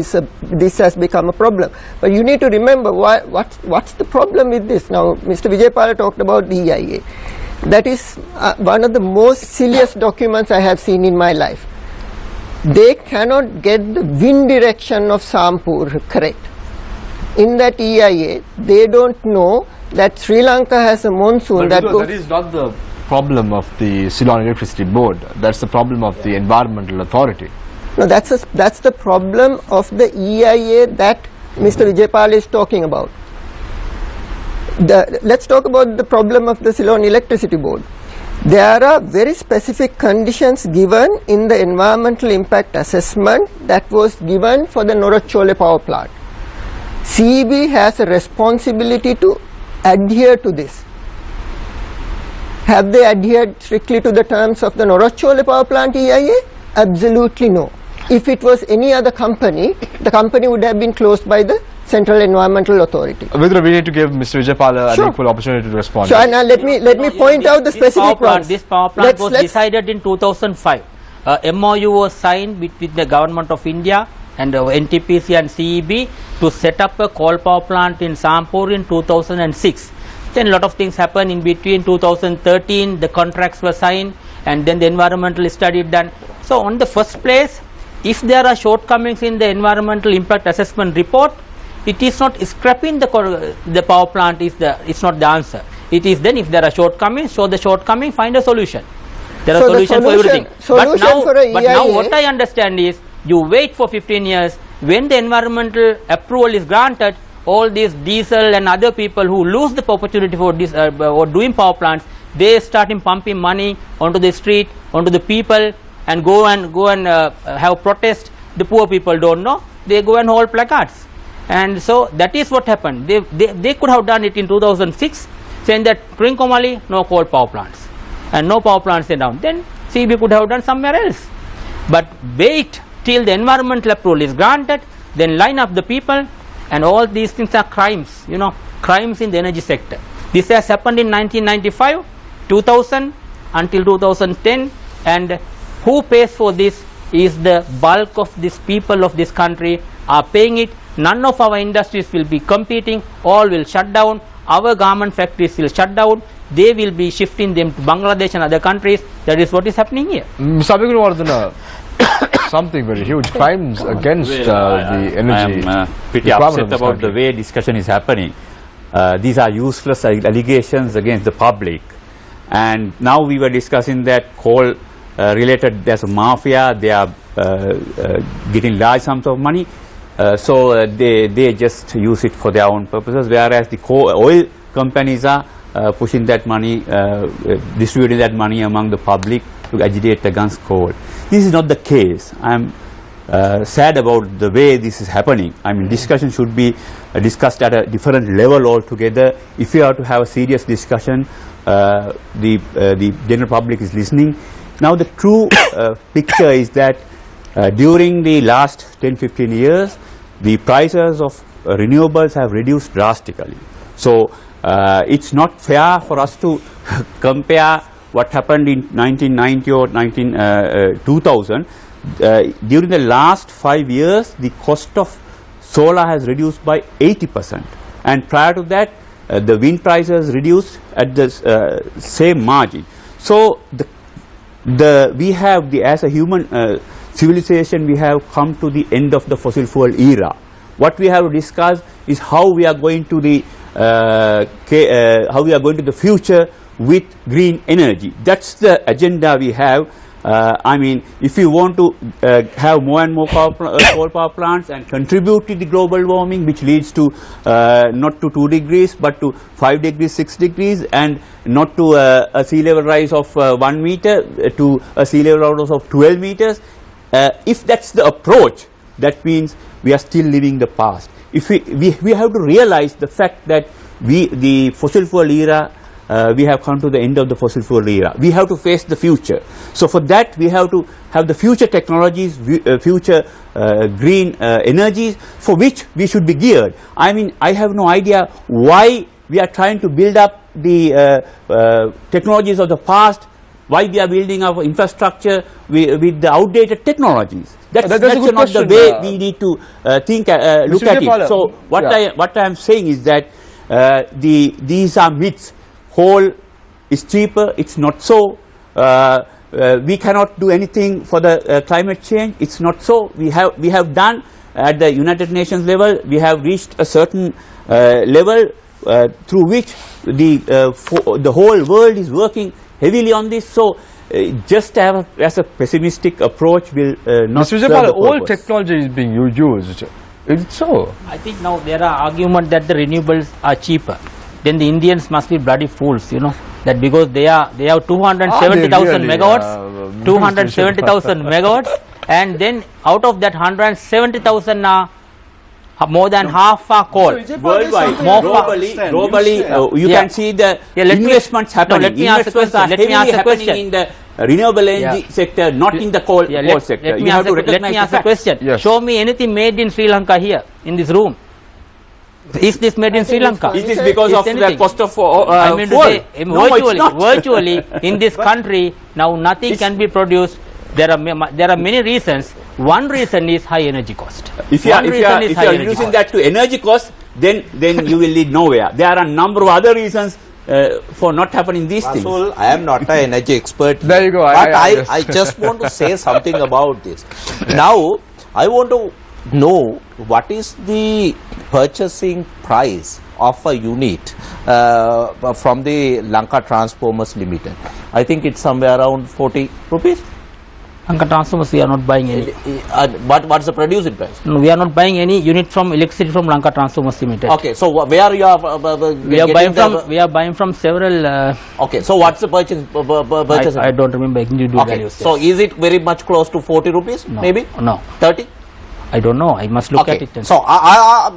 has become a problem. But you need to remember what's the problem with this. Now Mr. Vijaypal talked about the EIA. That is one of the most silliest documents I have seen in my life. They cannot get the wind direction of Sampur correct. In that EIA, they don't know that Sri Lanka has a monsoon that goes... That is not the problem of the Ceylon Electricity Board. That's the problem of the Environmental Authority. No, that's the problem of the EIA that Mr. Vijaypal is talking about. Let's talk about the problem of the Ceylon Electricity Board. There are very specific conditions given in the environmental impact assessment that was given for the Norachole power plant. CEB has a responsibility to adhere to this. Have they adhered strictly to the terms of the Norachole power plant EIA? Absolutely no. If it was any other company, the company would have been closed by the Central Environmental Authority. Vidura, we need to give Mr. Vijaypal Sure. an equal opportunity to respond. So now let me point out the specific ones. This power plant was decided in 2005. MOU was signed between the government of India and NTPC and CEB to set up a coal power plant in Sampur in 2006. Then a lot of things happened in between. 2013 the contracts were signed, and then the environmental study done. So on the first place, if there are shortcomings in the environmental impact assessment report, it is not scrapping the power plant it's not the answer. It is then if there are shortcomings, show the shortcoming, find a solution. There are solutions for everything. But now what I understand is you wait for 15 years. When the environmental approval is granted, all these diesel and other people who lose the opportunity for this or doing power plants, they start pumping money onto the street, onto the people, and go and have protest. The poor people don't know. They go and hold placards. And so that is what happened. They could have done it in 2006, saying that Trincomalee, no coal power plants, and no power plants down. Then CB could have done somewhere else. But wait till the environmental approval is granted, then line up the people, and all these things are crimes, crimes in the energy sector. This has happened in 1995, 2000 until 2010, and who pays for this is the bulk of these people of this country are paying it. None of our industries will be competing, all will shut down, our garment factories will shut down, they will be shifting them to Bangladesh and other countries. That is what is happening here. Something very huge, crimes against the energy. I am pretty upset about the way discussion is happening. These are useless allegations against the public, and now we were discussing that coal related, there's a mafia, they are getting large sums of money, so they just use it for their own purposes, whereas the oil companies are pushing that money, distributing that money among the public to agitate against coal. This is not the case. I am sad about the way this is happening. I mean, discussion should be discussed at a different level altogether. If you have to have a serious discussion, the general public is listening. Now the true picture is that during the last 10-15 years, the prices of renewables have reduced drastically. So it's not fair for us to compare what happened in 1990 or 2000. During the last 5 years, the cost of solar has reduced by 80%, and prior to that the wind prices reduced at the same margin. So we have as a human civilization, we have come to the end of the fossil fuel era. What we have discussed is how we are going to the future with green energy. That's the agenda we have. I mean, if you want to have more and more coal power plants and contribute to the global warming, which leads to not to 2 degrees but to 5 degrees, 6 degrees, and not to a sea level rise of 1 meter to a sea level rise of 12 meters, if that's the approach, that means we are still living the past. If we have to realize the fact that the fossil fuel era, we have come to the end of the fossil fuel era. We have to face the future. So for that, we have to have the future technologies, future green energies, for which we should be geared. I mean, I have no idea why we are trying to build up the technologies of the past, why we are building our infrastructure with the outdated technologies. That's not the way we need to think, look at it. So what I am saying is that these are myths. Coal is cheaper. It's not so. We cannot do anything for the climate change. It's not so. We have done at the United Nations level. We have reached a certain level through which the whole world is working heavily on this. So just as a pessimistic approach will not serve the purpose. All technology is being used. It's so. I think now there are arguments that the renewables are cheaper. Then the Indians must be bloody fools, you know, that because they have 270,000 megawatts, 270,000 megawatts, and then out of that 170,000 are more than half are coal. Worldwide, globally, you can see the investments happening. Investments are heavily happening in the renewable energy sector, not in the coal sector. Let me ask a question. Yes. Show me anything made in Sri Lanka here in this room. Is this made in Sri Lanka? It is because of the cost of I mean to say, virtually in this country now nothing can be produced. There are many reasons. One reason is high energy cost. If you are using that to energy cost, then you will lead nowhere. There are a number of other reasons for not happening these things. I am not an energy expert. There you go. But I just want to say something about this. Now, I want to know what is the purchasing price of a unit from the Lanka Transformers Limited. I think it's somewhere around 40 rupees. Lanka Transformers, we are not buying any. What's the producing price? No, we are not buying any unit from electricity from Lanka Transformers Limited. Okay, so where you are? We are buying from several. Okay, so what's the purchase? I don't remember individual values. So is it very much close to 40 rupees? No, maybe? No. 30? I don't know. I must look at it. So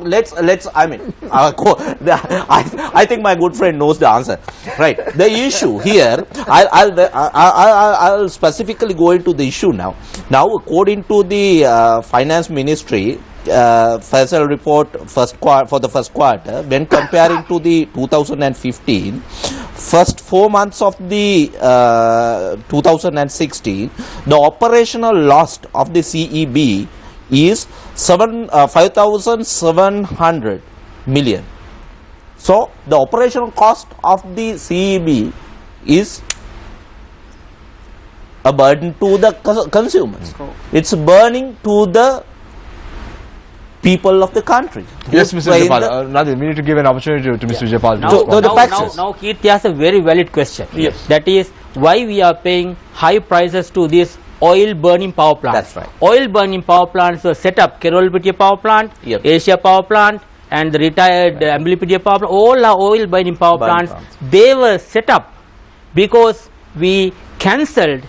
let's. I mean, I think my good friend knows the answer, right? The issue here, I'll specifically go into the issue now. Now, according to the Finance Ministry Federal report for the first quarter, when comparing to the 2015, first 4 months of the 2016, the operational loss of the CEB is 5,700 million. So the operational cost of the CEB is a burden to the consumers. It's burning to the people of the country. Yes, Mr. Vijaypal. Nadir, we need to give an opportunity to Mr. Vijaypal. Now Keerthi has a very valid question. Yes. That is why we are paying high prices to this oil burning power plants. That's right. Oil burning power plants were set up. Kerolpitiya power plant, Yep. Asia power plant, and the retired Amblipitiya power plant. All are oil burning power plants. They were set up because we cancelled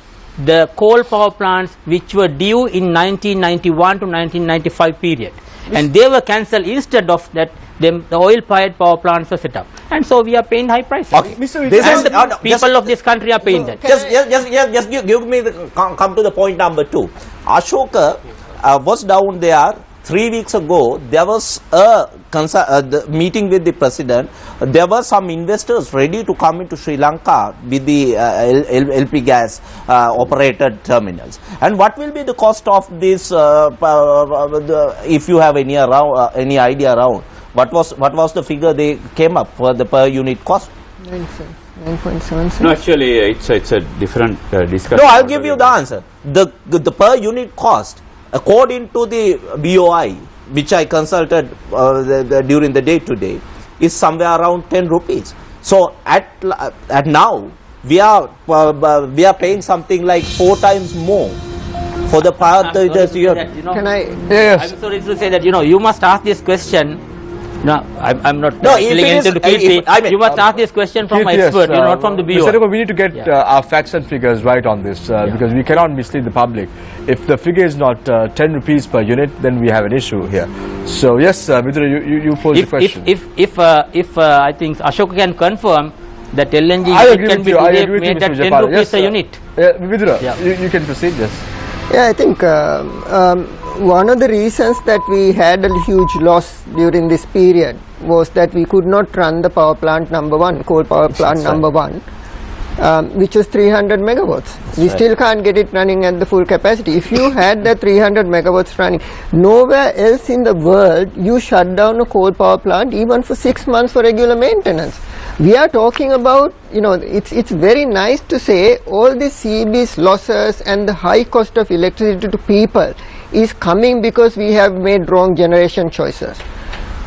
the coal power plants which were due in 1991 to 1995 period. and they were cancelled. Instead of that, the oil-fired power plants were set up, and so we are paying high prices. Okay. Mr. This And is the people of this country are paying that. just give me come to the point number 2. Ashoka was down there 3 weeks ago. There was a the meeting with the president. There were some investors ready to come into Sri Lanka with the LP gas operated terminals. And what will be the cost of this? If you have any idea around what was the figure they came up for the per unit cost? 9.7 No, actually, it's a different discussion. No, I'll give you the answer. The per unit cost, according to the BOI, which I consulted during the day today, is somewhere around 10 rupees. So at now we are paying something like 4 times more for the power. Can I? Yes. I'm sorry to say that, you must ask this question. No, I'm not No, if feeling it is- into Kirti. I mean, you must ask this question from an expert, not from the BO. Mr. Raghu, we need to get our facts and figures right on this because we cannot mislead the public. If the figure is not 10 rupees per unit, then we have an issue here. So yes, Vidura, you pose the question. If I think Ashoka can confirm that LNG I unit agree can with be you. I today agree with you, made Mr. at 10 Vijaypal. rupees Yes, a unit. Vidura, Yeah. you can proceed. Yes. Yeah, I think one of the reasons that we had a huge loss during this period was that we could not run the power plant number 1, coal power plant number 1, which was 300 megawatts. We still can't get it running at the full capacity. If you had the 300 megawatts running, nowhere else in the world you shut down a coal power plant even for 6 months for regular maintenance. We are talking about, it's very nice to say all the CB's losses and the high cost of electricity to people is coming because we have made wrong generation choices.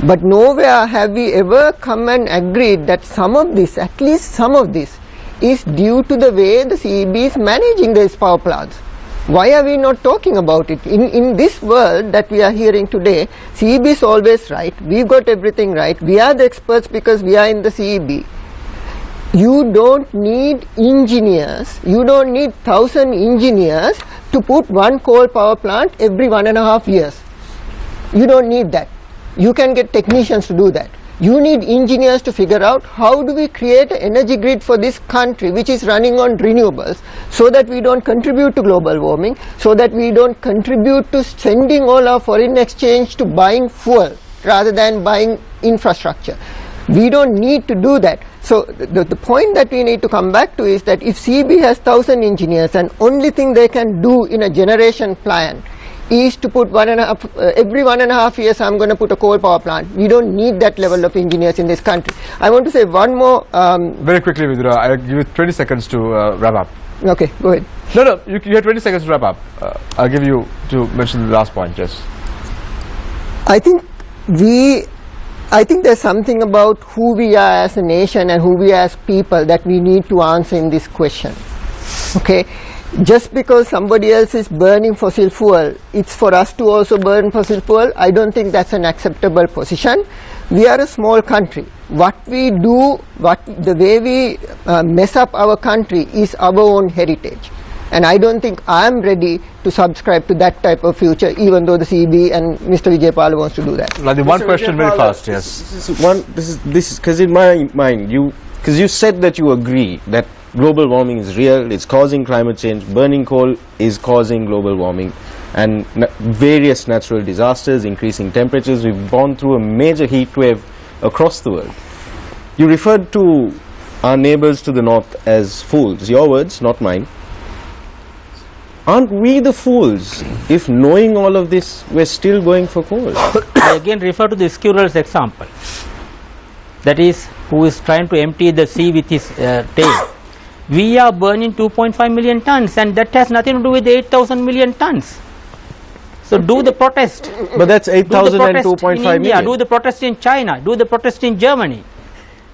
But nowhere have we ever come and agreed that some of this, at least some of this, is due to the way the CEB is managing these power plants. Why are we not talking about it? In this world that we are hearing today, CEB is always right. We've got everything right. We are the experts because we are in the CEB. You don't need engineers. You don't need 1,000 engineers to put one coal power plant every 1.5 years. You don't need that. You can get technicians to do that. You need engineers to figure out how do we create an energy grid for this country which is running on renewables so that we don't contribute to global warming, so that we don't contribute to sending all our foreign exchange to buying fuel rather than buying infrastructure. We don't need to do that. So the point that we need to come back to is that if CB has 1,000 engineers and only thing they can do in a generation plan is to put every 1.5 years I'm going to put a coal power plant. We don't need that level of engineers in this country. I want to say one more. Very quickly, Vidura, I'll give you 20 seconds to wrap up. Okay, go ahead. No, you have 20 seconds to wrap up. I'll give you to mention the last point, yes. I think there's something about who we are as a nation and who we are as people that we need to answer in this question. Okay. Just because somebody else is burning fossil fuel, it's for us to also burn fossil fuel. I don't think that's an acceptable position. We are a small country. What we do, the way we mess up our country is our own heritage. And I don't think I am ready to subscribe to that type of future, even though the CB and Mr. Vijaypal wants to do that. Now, the one question very fast, yes. This is because in my mind, because you said that you agree that global warming is real, it's causing climate change, burning coal is causing global warming, and various natural disasters, increasing temperatures. We've gone through a major heat wave across the world. You referred to our neighbors to the north as fools. Your words, not mine. Aren't we the fools if, knowing all of this, we're still going for coal? I again refer to the squirrel's example. That is, who is trying to empty the sea with his tail. We are burning 2.5 million tons, and that has nothing to do with 8,000 million tons. So do the protest. But that's 8,000 and 2.5 million. million. Do the protest in China. Do the protest in Germany.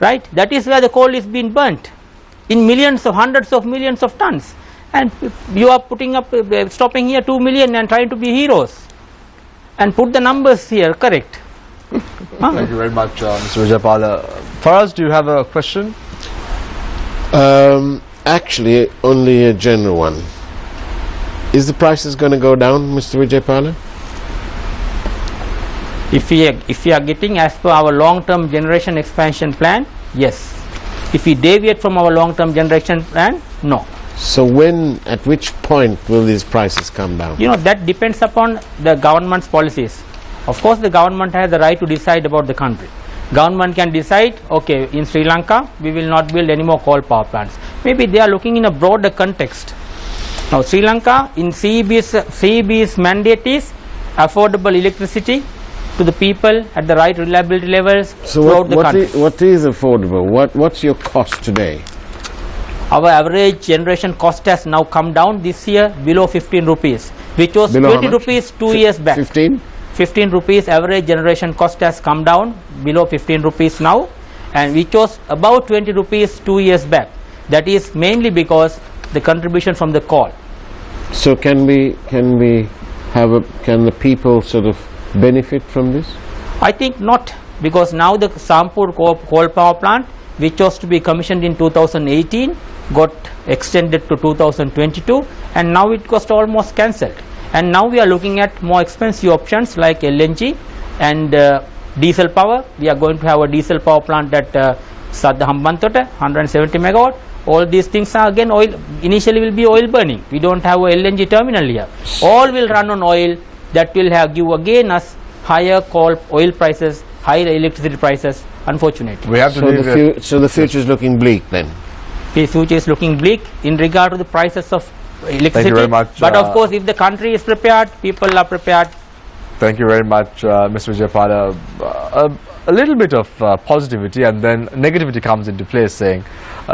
Right? That is where the coal is being burnt in millions of, hundreds of millions of tons. And you are putting up, stopping here 2 million and trying to be heroes. And put the numbers here correct. Thank you very much, Mr. Vijaypal. Faraz, do you have a question? Actually, only a general one. Is the prices going to go down, Mr. Vijaypal? If we are getting as per our long-term generation expansion plan, yes. If we deviate from our long-term generation plan, no. So at which point will these prices come down? You know, that depends upon the government's policies. Of course, the government has the right to decide about the country. Government can decide, okay, in Sri Lanka, we will not build any more coal power plants. Maybe they are looking in a broader context. Now, Sri Lanka, in CEB's mandate is affordable electricity to the people at the right reliability levels throughout the country. What is affordable? What's your cost today? Our average generation cost has now come down this year below 15 rupees, which was Below 20 rupees 2 years back. 15? 15 rupees average generation cost has come down below 15 rupees now, and which was about 20 rupees 2 years back. That is mainly because the contribution from the coal. So can the people sort of benefit from this? I think not, because now the Sampur coal power plant, which was to be commissioned in 2018, got extended to 2022, and now it got almost cancelled. And now we are looking at more expensive options like LNG and diesel power. We are going to have a diesel power plant at Sadda Hambantota, 170 megawatt. All these things are again oil, initially will be oil burning. We don't have a LNG terminal here. All will run on oil. That will give again us higher oil prices, higher electricity prices, unfortunately. We have to so the future is looking bleak then? The future is looking bleak in regard to the prices of electricity. Thank you very much. But of course, if the country is prepared, people are prepared. Thank you very much, Mr. Vijayapala. A little bit of positivity, and then negativity comes into place, saying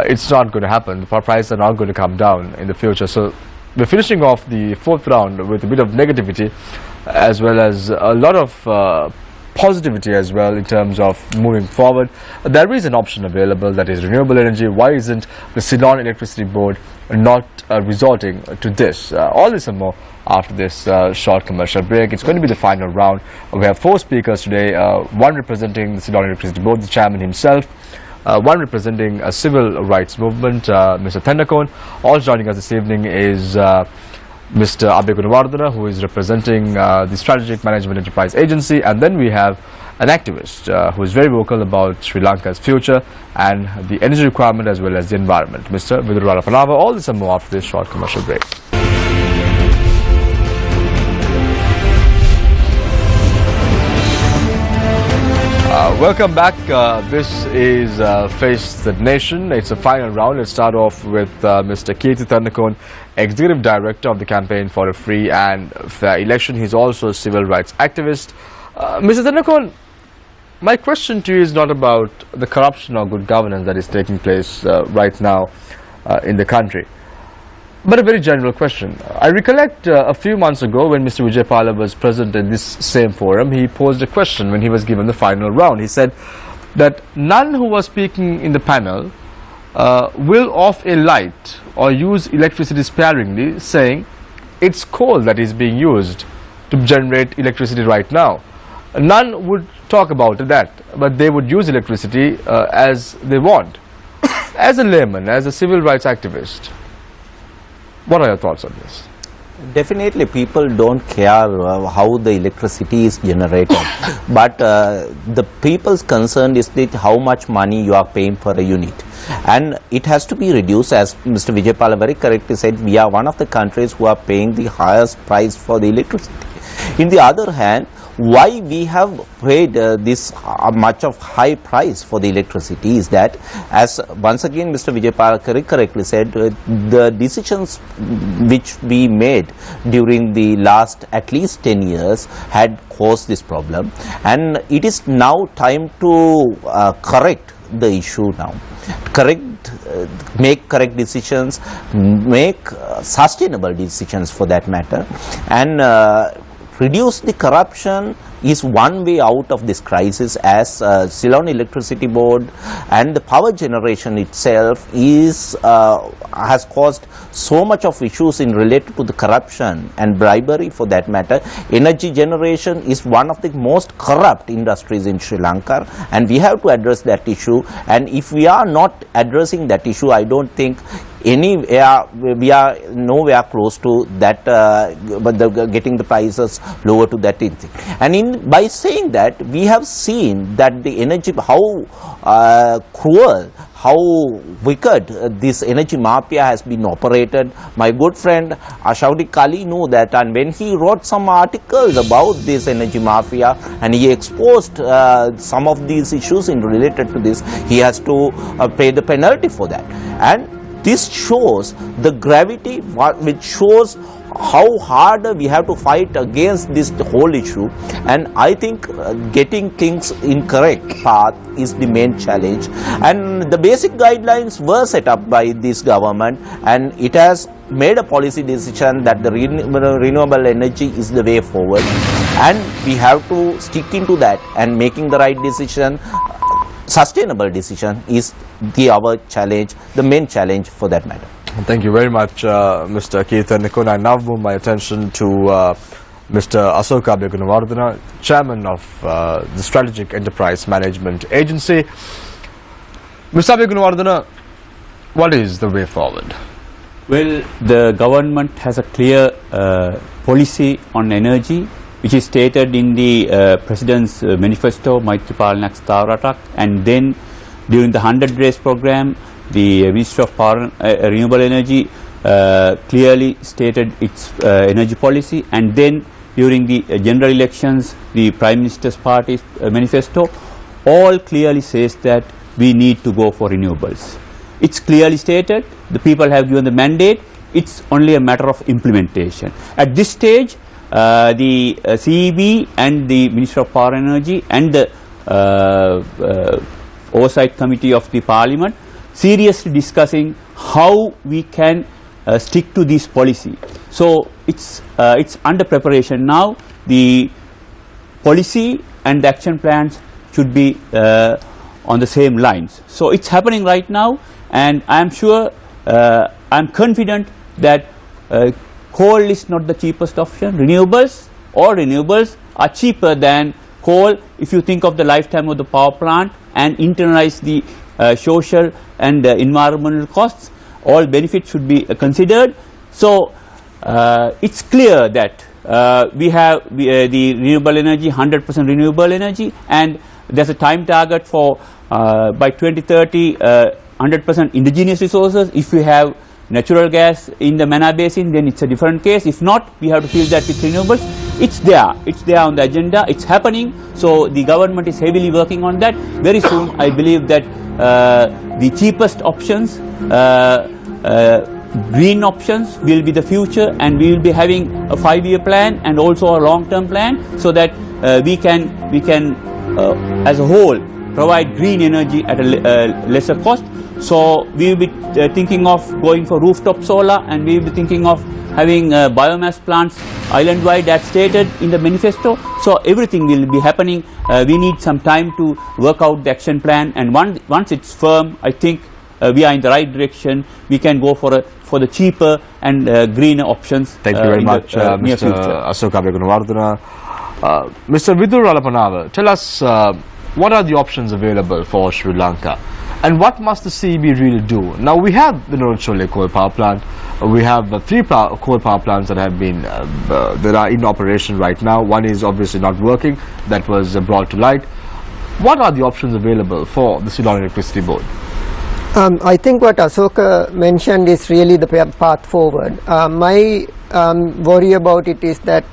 it's not going to happen. The prices are not going to come down in the future. So we're finishing off the fourth round with a bit of negativity, as well as a lot of positivity as well in terms of moving forward. There is an option available, that is renewable energy. Why isn't the Ceylon Electricity Board not resorting to this? All this and more after this short commercial break. It's going to be the final round. We have 4 speakers today, one representing the Ceylon Electricity Board, the chairman himself, one representing a civil rights movement, Mr. Thendakon. Also joining us this evening is Mr. Abhay Gunawardana, who is representing the Strategic Management Enterprise Agency, and then we have an activist who is very vocal about Sri Lanka's future and the energy requirement as well as the environment, Mr. Vidura Panava. All this and more after this short commercial break. Welcome back. This is Face the Nation. It's a final round. Let's start off with Mr. Kirti Thendakon, Executive Director of the Campaign for a Free and Fair Election. He's also a civil rights activist. Mr. Thendakon, my question to you is not about the corruption or good governance that is taking place right now in the country, but a very general question. I recollect a few months ago when Mr. Vijayapala was present in this same forum, he posed a question when he was given the final round. He said that none who was speaking in the panel will off a light or use electricity sparingly, saying it's coal that is being used to generate electricity right now. None would talk about that, but they would use electricity as they want. As a layman, as a civil rights activist, what are your thoughts on this? Definitely people don't care how the electricity is generated, but the people's concern is that how much money you are paying for a unit, and it has to be reduced. As Mr. Vijayapala very correctly said, we are one of the countries who are paying the highest price for the electricity. In the other hand, why we have paid this much of high price for the electricity is that, as once again Mr. Vijayapala correctly said, the decisions which we made during the last at least 10 years had caused this problem, and it is now time to correct the issue now. Make correct decisions, make sustainable decisions for that matter, and reduce the corruption is one way out of this crisis, as Ceylon Electricity Board and the power generation itself has caused so much of issues in related to the corruption and bribery for that matter. Energy generation is one of the most corrupt industries in Sri Lanka, and we have to address that issue, and if we are not addressing that issue, I don't think anywhere, we are nowhere close to that, getting the prices lower to that thing. And by saying that, we have seen that the energy, how cruel, how wicked this energy mafia has been operated. My good friend Ashaudi Kali knew that, and when he wrote some articles about this energy mafia and he exposed some of these issues related to this, he has to pay the penalty for that. And this shows the gravity, which shows how hard we have to fight against this whole issue. And I think getting things in correct path is the main challenge. And the basic guidelines were set up by this government, and it has made a policy decision that the renewable energy is the way forward, and we have to stick into that, and making the right decision, sustainable decision, is our challenge, the main challenge for that matter. Thank you very much, Mr. Keithan Nikun. I now move my attention to Mr. Asoka Gunawardena, Chairman of the Strategic Enterprise Management Agency. Mr. Gunawardena, what is the way forward? Well, the government has a clear policy on energy, which is stated in the President's manifesto, Maithripala Nakstaratak, and then during the 100 days program, the Ministry of Power Renewable Energy clearly stated its energy policy, and then during the general elections, the Prime Minister's party's manifesto all clearly says that we need to go for renewables. It's clearly stated, the people have given the mandate, it's only a matter of implementation. At this stage, the CEB and the Ministry of Power and Energy and the Oversight Committee of the Parliament seriously discussing how we can stick to this policy. So it's under preparation now. The policy and the action plans should be on the same lines. So it's happening right now, and I am sure, I am confident that coal is not the cheapest option. Renewables are cheaper than coal if you think of the lifetime of the power plant and internalize the social and environmental costs. All benefits should be considered. So it's clear that we have the renewable energy, 100% renewable energy, and there's a time target for by 2030 100% indigenous resources. If we have natural gas in the Mana Basin, then it's a different case. If not, we have to fill that with renewables. It's there on the agenda, it's happening. So the government is heavily working on that. Very soon, I believe that the cheapest options, green options, will be the future, and we will be having a 5-year plan and also a long-term plan, so that we can as a whole provide green energy at a lesser cost. So we will be thinking of going for rooftop solar, and we will be thinking of having biomass plants island-wide as stated in the manifesto. So everything will be happening. We need some time to work out the action plan, and once it's firm, I think we are in the right direction. We can go for the cheaper and greener options. Thank you very much, Mr. Asoka Gunawardena. Mr. Vidur Alapanava, tell us what are the options available for Sri Lanka, and what must the CEB really do? Now, we have the Norchole coal power plant. We have 3 coal power plants that have been that are in operation right now. One is obviously not working. That was brought to light. What are the options available for the Ceylon Electricity Board? I think what Asoka mentioned is really the path forward. My worry about it is that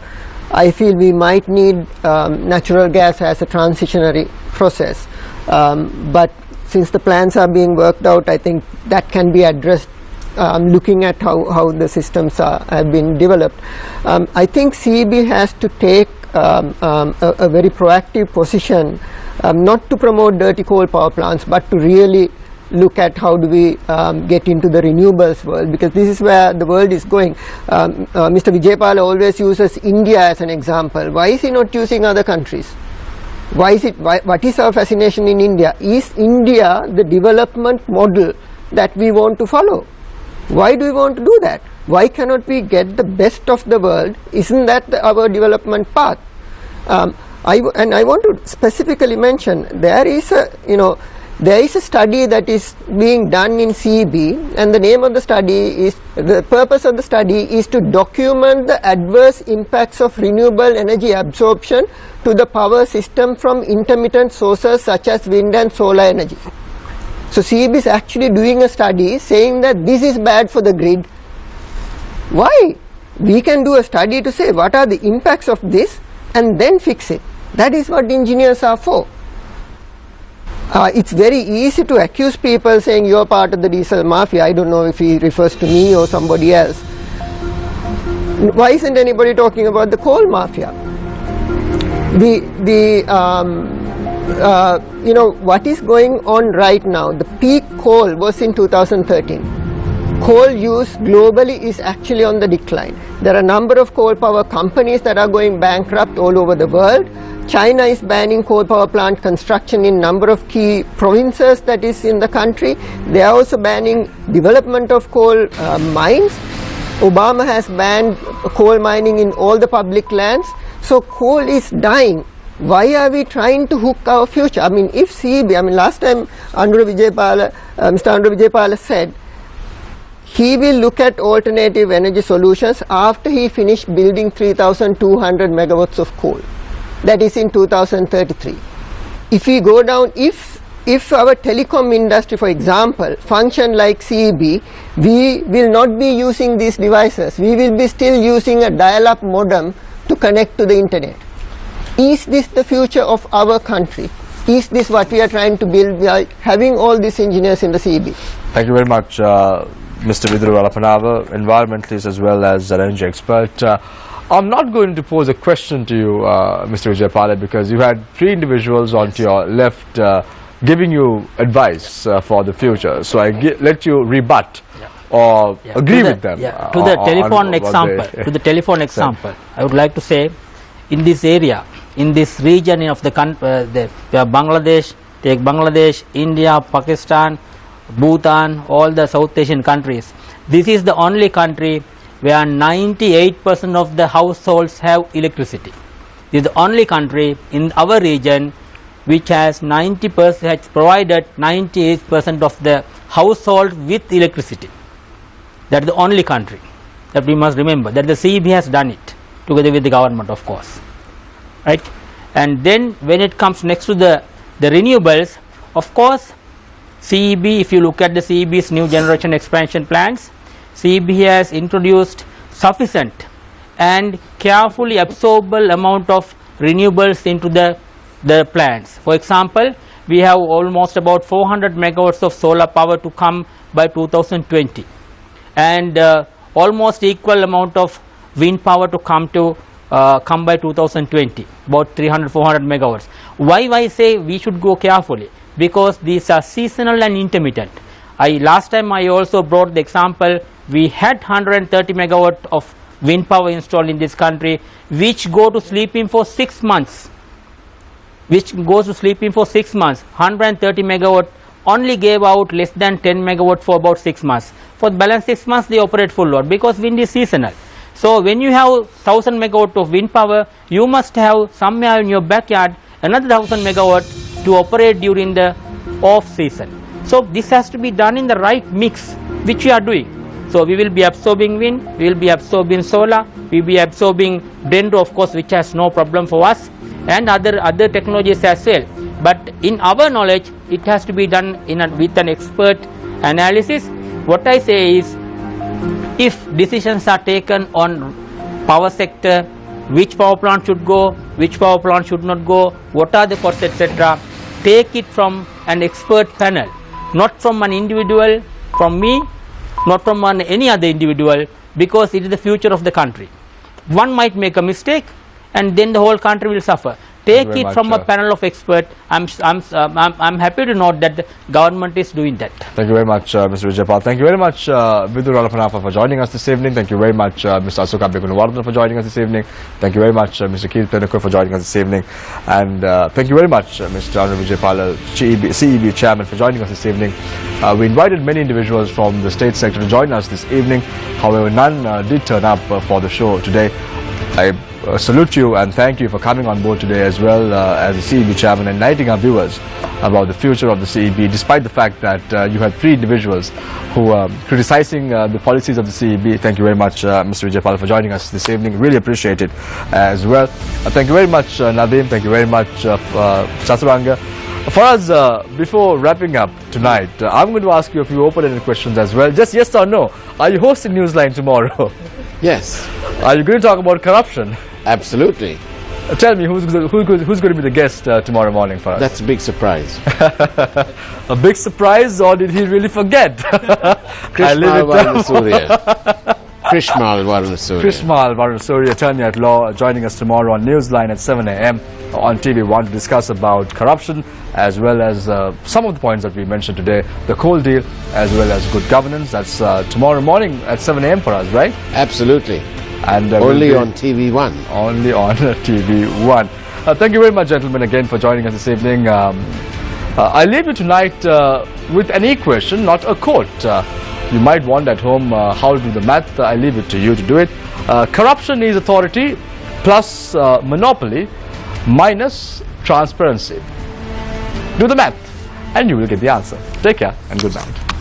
I feel we might need natural gas as a transitionary process, but since the plans are being worked out, I think that can be addressed looking at how the systems have been developed. I think CEB has to take a very proactive position, not to promote dirty coal power plants, but to really look at how do we get into the renewables world, because this is where the world is going. Mr. Vijaypala always uses India as an example. Why is he not using other countries? What is our fascination in India? Is India the development model that we want to follow? Why do we want to do that? Why cannot we get the best of the world? Isn't that our development path? I want to specifically mention, there is a, There is a study that is being done in CEB, and the name of the study is, the purpose of the study is to document the adverse impacts of renewable energy absorption to the power system from intermittent sources such as wind and solar energy. So CEB is actually doing a study saying that this is bad for the grid. Why? We can do a study to say what are the impacts of this and then fix it. That is what engineers are for. It's very easy to accuse people saying you are part of the diesel mafia. I don't know if he refers to me or somebody else. Why isn't anybody talking about the coal mafia? You know what is going on right now, the peak coal was in 2013. Coal use globally is actually on the decline. There are a number of coal power companies that are going bankrupt all over the world. China is banning coal power plant construction in number of key provinces that is in the country. They are also banning development of coal mines. Obama has banned coal mining in all the public lands. So coal is dying. Why are we trying to hook our future? I mean, if CEB, I mean, last time Mr. Andrew Vijaypala said he will look at alternative energy solutions after he finished building 3,200 megawatts of coal. That is in 2033. If we go down, if our telecom industry, for example, function like CEB, we will not be using these devices. We will be still using a dial-up modem to connect to the internet. Is this the future of our country? Is this what we are trying to build by having all these engineers in the CEB? Thank you very much, Mr. Viduru Alapanava, environmentalist as well as an energy expert. I'm not going to pose a question to you, Mr. Vijaypala, because you had three individuals onto your left giving you advice for the future. So I let you rebut or agree with them. To the telephone example, to the telephone example, I would like to say, in this area, in this region of the country, Bangladesh, take Bangladesh, India, Pakistan, Bhutan, all the South Asian countries. This is the only country where 98% of the households have electricity. This is the only country in our region which has 90%, has provided 98% of the households with electricity. That is the only country that we must remember, that the CEB has done it together with the government, of course, right? And then when it comes next to the renewables, of course, CEB, if you look at the CEB's new generation expansion plans, CEB has introduced sufficient and carefully absorbable amount of renewables into the plants. For example, we have almost about 400 megawatts of solar power to come by 2020, and almost equal amount of wind power to come by 2020, about 300-400 megawatts. Why I say we should go carefully? Because these are seasonal and intermittent. Last time I also brought the example, we had 130 megawatt of wind power installed in this country, which go to sleeping for 6 months. Which goes to sleeping for 6 months. 130 megawatt only gave out less than 10 megawatt for about 6 months. For the balance 6 months they operate full load because wind is seasonal. So when you have 1000 megawatt of wind power, you must have somewhere in your backyard another 1000 megawatt to operate during the off season. So this has to be done in the right mix, which we are doing. So we will be absorbing wind, we will be absorbing solar, we will be absorbing dendro, of course, which has no problem for us, and other technologies as well. But in our knowledge, it has to be done with an expert analysis. What I say is, if decisions are taken on power sector, which power plant should go, which power plant should not go, what are the costs, etc., take it from an expert panel, not from an individual, from me, not from any other individual, because it is the future of the country. One might make a mistake and then the whole country will suffer. Take it from a panel of experts. I'm happy to note that the government is doing that. Thank you very much, Mr. Vijaypal. Thank you very much, Viduru Alapanava, for joining us this evening. Thank you very much, Mr. Asoka Begunawardhan, for joining us this evening. Thank you very much, Mr. Keith Penukar, for joining us this evening. And thank you very much, Mr. Andrew Vijaypala, CEB Chairman, for joining us this evening. We invited many individuals from the state sector to join us this evening. However, none did turn up for the show today. I salute you and thank you for coming on board today as well as the CEB chairman, enlightening our viewers about the future of the CEB, despite the fact that you had 3 individuals who are criticizing the policies of the CEB. Thank you very much, Mr. Vijaypal, for joining us this evening. Really appreciate it as well. Thank you very much, Nadeem. Thank you very much, Chaturanga. For us, before wrapping up tonight, I'm going to ask you a few open-ended questions as well. Just yes or no. Are you hosting Newsline tomorrow? Yes. Are you going to talk about corruption? Absolutely. Tell me, who's going to be the guest tomorrow morning for us? That's a big surprise. A big surprise, or did he really forget? Krishmal Varanasuriya. Krishmal Varanasuriya. Krishmal Varanasuriya, attorney at law, joining us tomorrow on Newsline at 7 a.m. on TV1 to discuss about corruption as well as some of the points that we mentioned today, the coal deal as well as good governance. That's tomorrow morning at 7 a.m. for us, right? Absolutely. And only on TV1. Only on TV1. Thank you very much, gentlemen, again for joining us this evening. I leave you tonight with an equation, not a quote. You might want at home how to do the math. I leave it to you to do it. Corruption is authority plus monopoly minus transparency. Do the math and you will get the answer. Take care and good night.